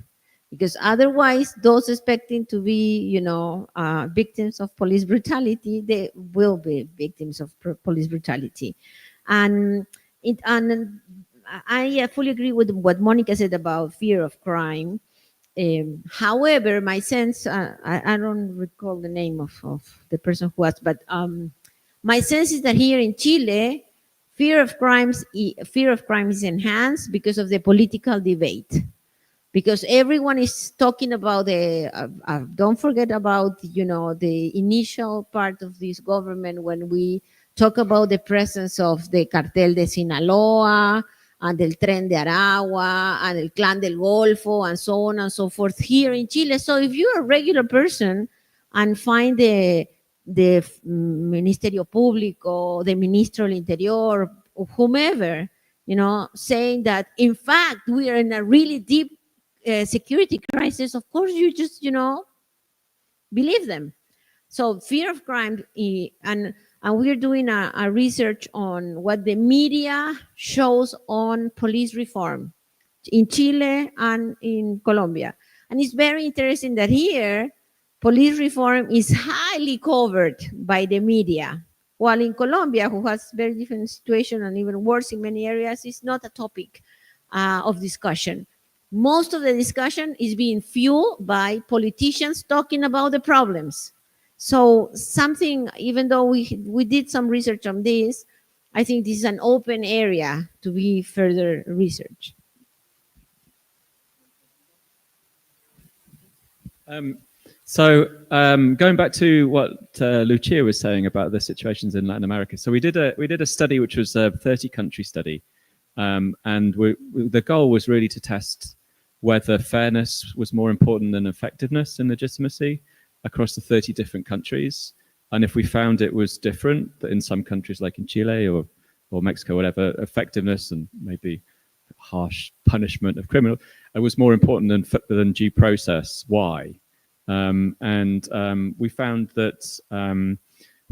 Because otherwise, those expecting to be, victims of police brutality, they will be victims of police brutality. And I fully agree with what Monica said about fear of crime. However, my sense, I don't recall the name of the person who asked, but my sense is that here in Chile, fear of crime is enhanced because of the political debate. Because everyone is talking about don't forget about, the initial part of this government when we talk about the presence of the Cartel de Sinaloa, and el Tren de Aragua, and el Clan del Golfo, and so on and so forth here in Chile. So if you're a regular person and find the Ministerio Público, the Ministro del Interior, or whomever, saying that, in fact, we are in a really deep security crisis, of course you just, believe them. So fear of crime, and we're doing a research on what the media shows on police reform in Chile and in Colombia. And it's very interesting that here, police reform is highly covered by the media, while in Colombia, who has very different situation and even worse in many areas, is not a topic of discussion. Most of the discussion is being fueled by politicians talking about the problems. So something, even though we did some research on this, I think this is an open area to be further researched. Going back to what Lucía was saying about the situations in Latin America. So we did a study which was a 30-country study, and the goal was really to test whether fairness was more important than effectiveness and legitimacy across the 30 different countries. And if we found it was different, that in some countries like in Chile or Mexico, whatever, effectiveness and maybe harsh punishment of criminal, it was more important than due process. Why? We found that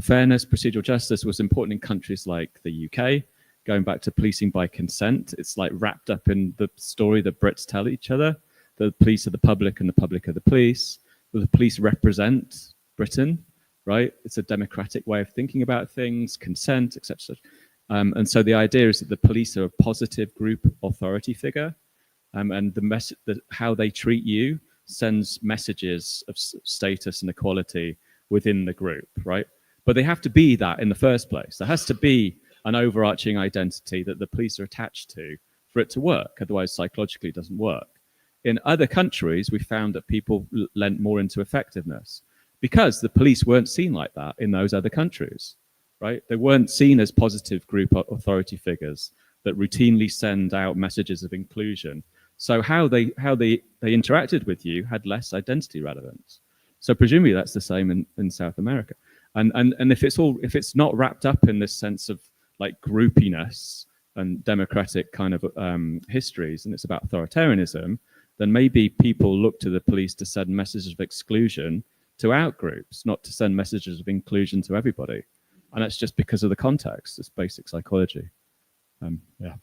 fairness, procedural justice was important in countries like the UK. Going back to policing by consent, it's like wrapped up in the story that Brits tell each other. The police are the public and the public are the police. The police represent Britain, right? It's a democratic way of thinking about things, consent, etc. And so the idea is that the police are a positive group authority figure, and how they treat you sends messages of status and equality within the group, right? But they have to be that in the first place. There has to be an overarching identity that the police are attached to for it to work. Otherwise, psychologically, it doesn't work. In other countries, we found that people lent more into effectiveness because the police weren't seen like that in those other countries, right? They weren't seen as positive group authority figures that routinely send out messages of inclusion. So how they interacted with you had less identity relevance. So presumably that's the same in South America. And if it's not wrapped up in this sense of like groupiness and democratic kind of histories, and it's about authoritarianism, then maybe people look to the police to send messages of exclusion to outgroups, not to send messages of inclusion to everybody. And that's just because of the context. It's basic psychology. Yeah.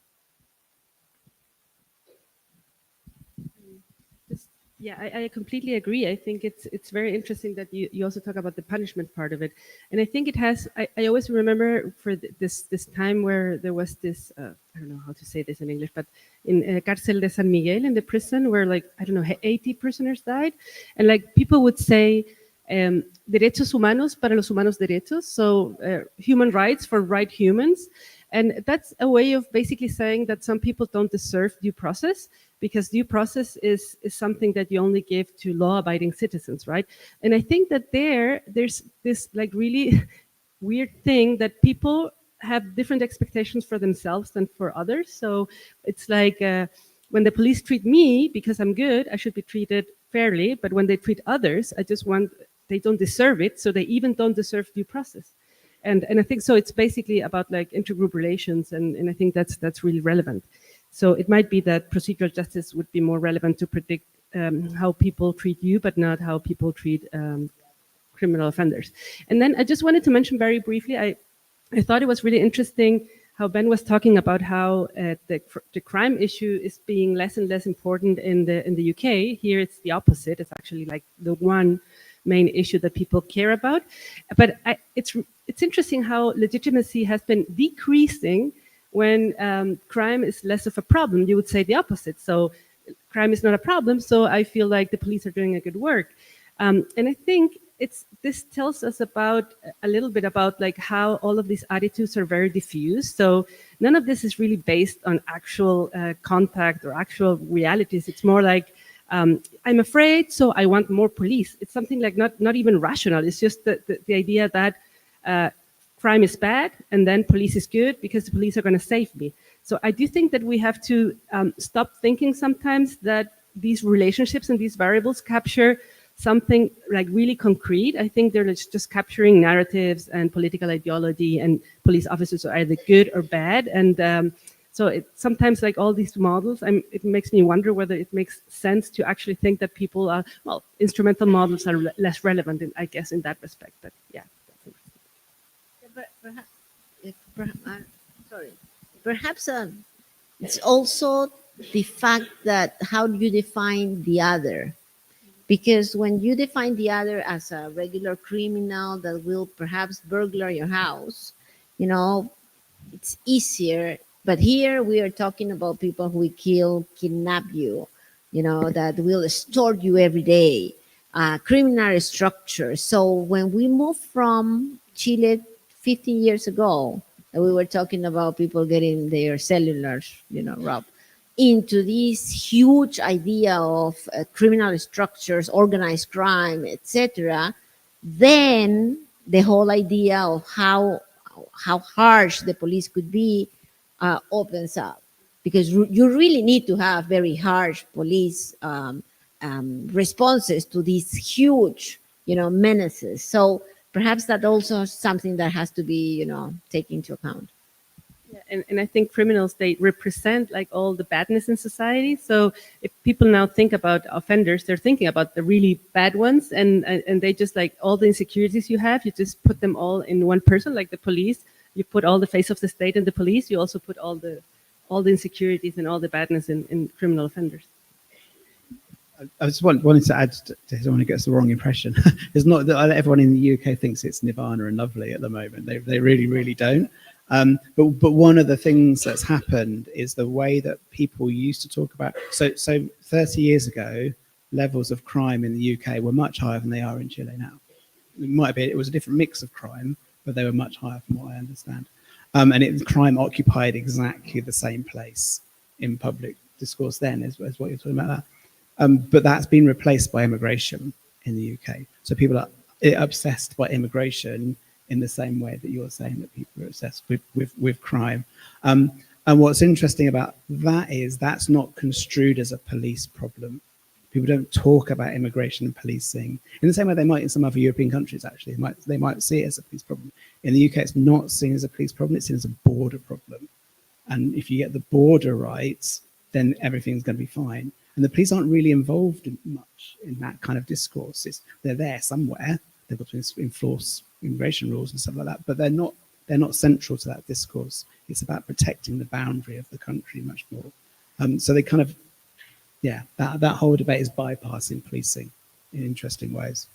Yeah, I completely agree. I think it's very interesting that you also talk about the punishment part of it. And I think it has, I always remember for this time where there was this, I don't know how to say this in English, but in Cárcel de San Miguel, in the prison where like, I don't know, 80 prisoners died. And like people would say, derechos humanos para los humanos derechos. So human rights for right humans. And that's a way of basically saying that some people don't deserve due process, because due process is something that you only give to law-abiding citizens, right? And I think that there's this like really weird thing that people have different expectations for themselves than for others. So it's like when the police treat me because I'm good, I should be treated fairly. But when they treat others, they don't deserve it, so they even don't deserve due process. And I think so it's basically about like intergroup relations, and I think that's really relevant. So it might be that procedural justice would be more relevant to predict how people treat you, but not how people treat criminal offenders. And then I just wanted to mention very briefly, I thought it was really interesting how Ben was talking about how the crime issue is being less and less important in the UK. Here it's the opposite. It's actually like the one main issue that people care about. But it's interesting how legitimacy has been decreasing when crime is less of a problem. You would say the opposite. So crime is not a problem, so I feel like the police are doing a good work. And I think this tells us about a little bit about like how all of these attitudes are very diffuse. So none of this is really based on actual contact or actual realities. It's more like, I'm afraid, so I want more police. It's something like not even rational. It's just the idea that crime is bad and then police is good because the police are going to save me. So I do think that we have to stop thinking sometimes that these relationships and these variables capture something like really concrete. I think they're just capturing narratives and political ideology, and police officers are either good or bad. And so sometimes like all these models, it makes me wonder whether it makes sense to actually think that people are, well, instrumental models are less relevant, I guess, in that respect. But yeah. Perhaps it's also the fact that how do you define the other? Because when you define the other as a regular criminal that will perhaps burglar your house, it's easier. But here we are talking about people who will kill, kidnap you, that will extort you every day, criminal structures. So when we moved from Chile 15 years ago, and we were talking about people getting their cellulars, robbed, into this huge idea of criminal structures, organized crime, etc., then the whole idea of how harsh the police could be opens up, because you really need to have very harsh police responses to these huge, menaces. So perhaps that also is something that has to be, taken into account. Yeah, and I think criminals, they represent like all the badness in society. So if people now think about offenders, they're thinking about the really bad ones, and they just like all the insecurities you have, you just put them all in one person, like the police. You put all the face of the state in the police. You also put all the insecurities and all the badness in criminal offenders. I just wanted to add to someone who gets the wrong impression. It's not that everyone in the UK thinks it's nirvana and lovely at the moment. They really, really don't. But one of the things that's happened is the way that people used to talk about. So 30 years ago, levels of crime in the UK were much higher than they are in Chile now. It was a different mix of crime, but they were much higher from what I understand. Crime occupied exactly the same place in public discourse then as what you're talking about that. But that's been replaced by immigration in the UK. So people are obsessed by immigration in the same way that you're saying that people are obsessed with crime. And what's interesting about that is that's not construed as a police problem. People don't talk about immigration and policing in the same way they might in some other European countries, actually. They might see it as a police problem. In the UK, it's not seen as a police problem, it's seen as a border problem. And if you get the border right, then everything's going to be fine. And the police aren't really involved much in that kind of discourse. They're there somewhere. They've got to enforce immigration rules and stuff like that, but they're not central to that discourse. It's about protecting the boundary of the country much more. So they kind of, yeah, that whole debate is bypassing policing in interesting ways.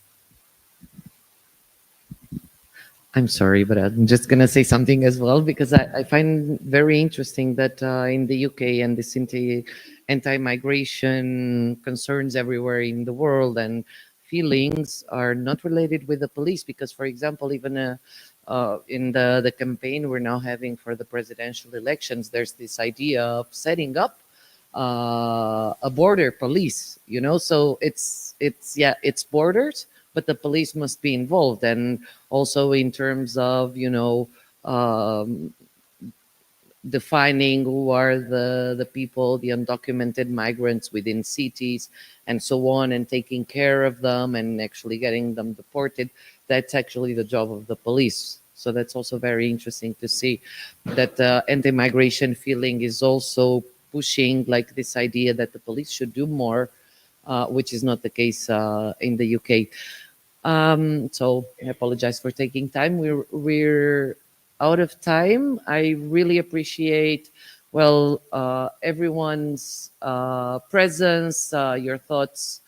I'm sorry, but I'm just going to say something as well, because I find very interesting that in the UK and this anti-migration concerns everywhere in the world and feelings are not related with the police. Because, for example, even in the campaign we're now having for the presidential elections, there's this idea of setting up a border police, you know, so it's borders, but the police must be involved. And also in terms of, you know, defining who are the people, the undocumented migrants within cities and so on, and taking care of them and actually getting them deported, that's actually the job of the police. So that's also very interesting to see that anti-migration feeling is also pushing like this idea that the police should do more, which is not the case in the UK. So I apologize for taking time. We're out of time. I really appreciate, well, everyone's presence, your thoughts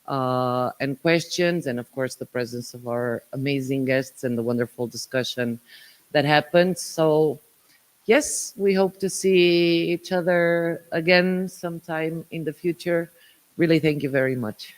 and questions, and of course the presence of our amazing guests and the wonderful discussion that happened. So yes, we hope to see each other again sometime in the future. Really, thank you very much.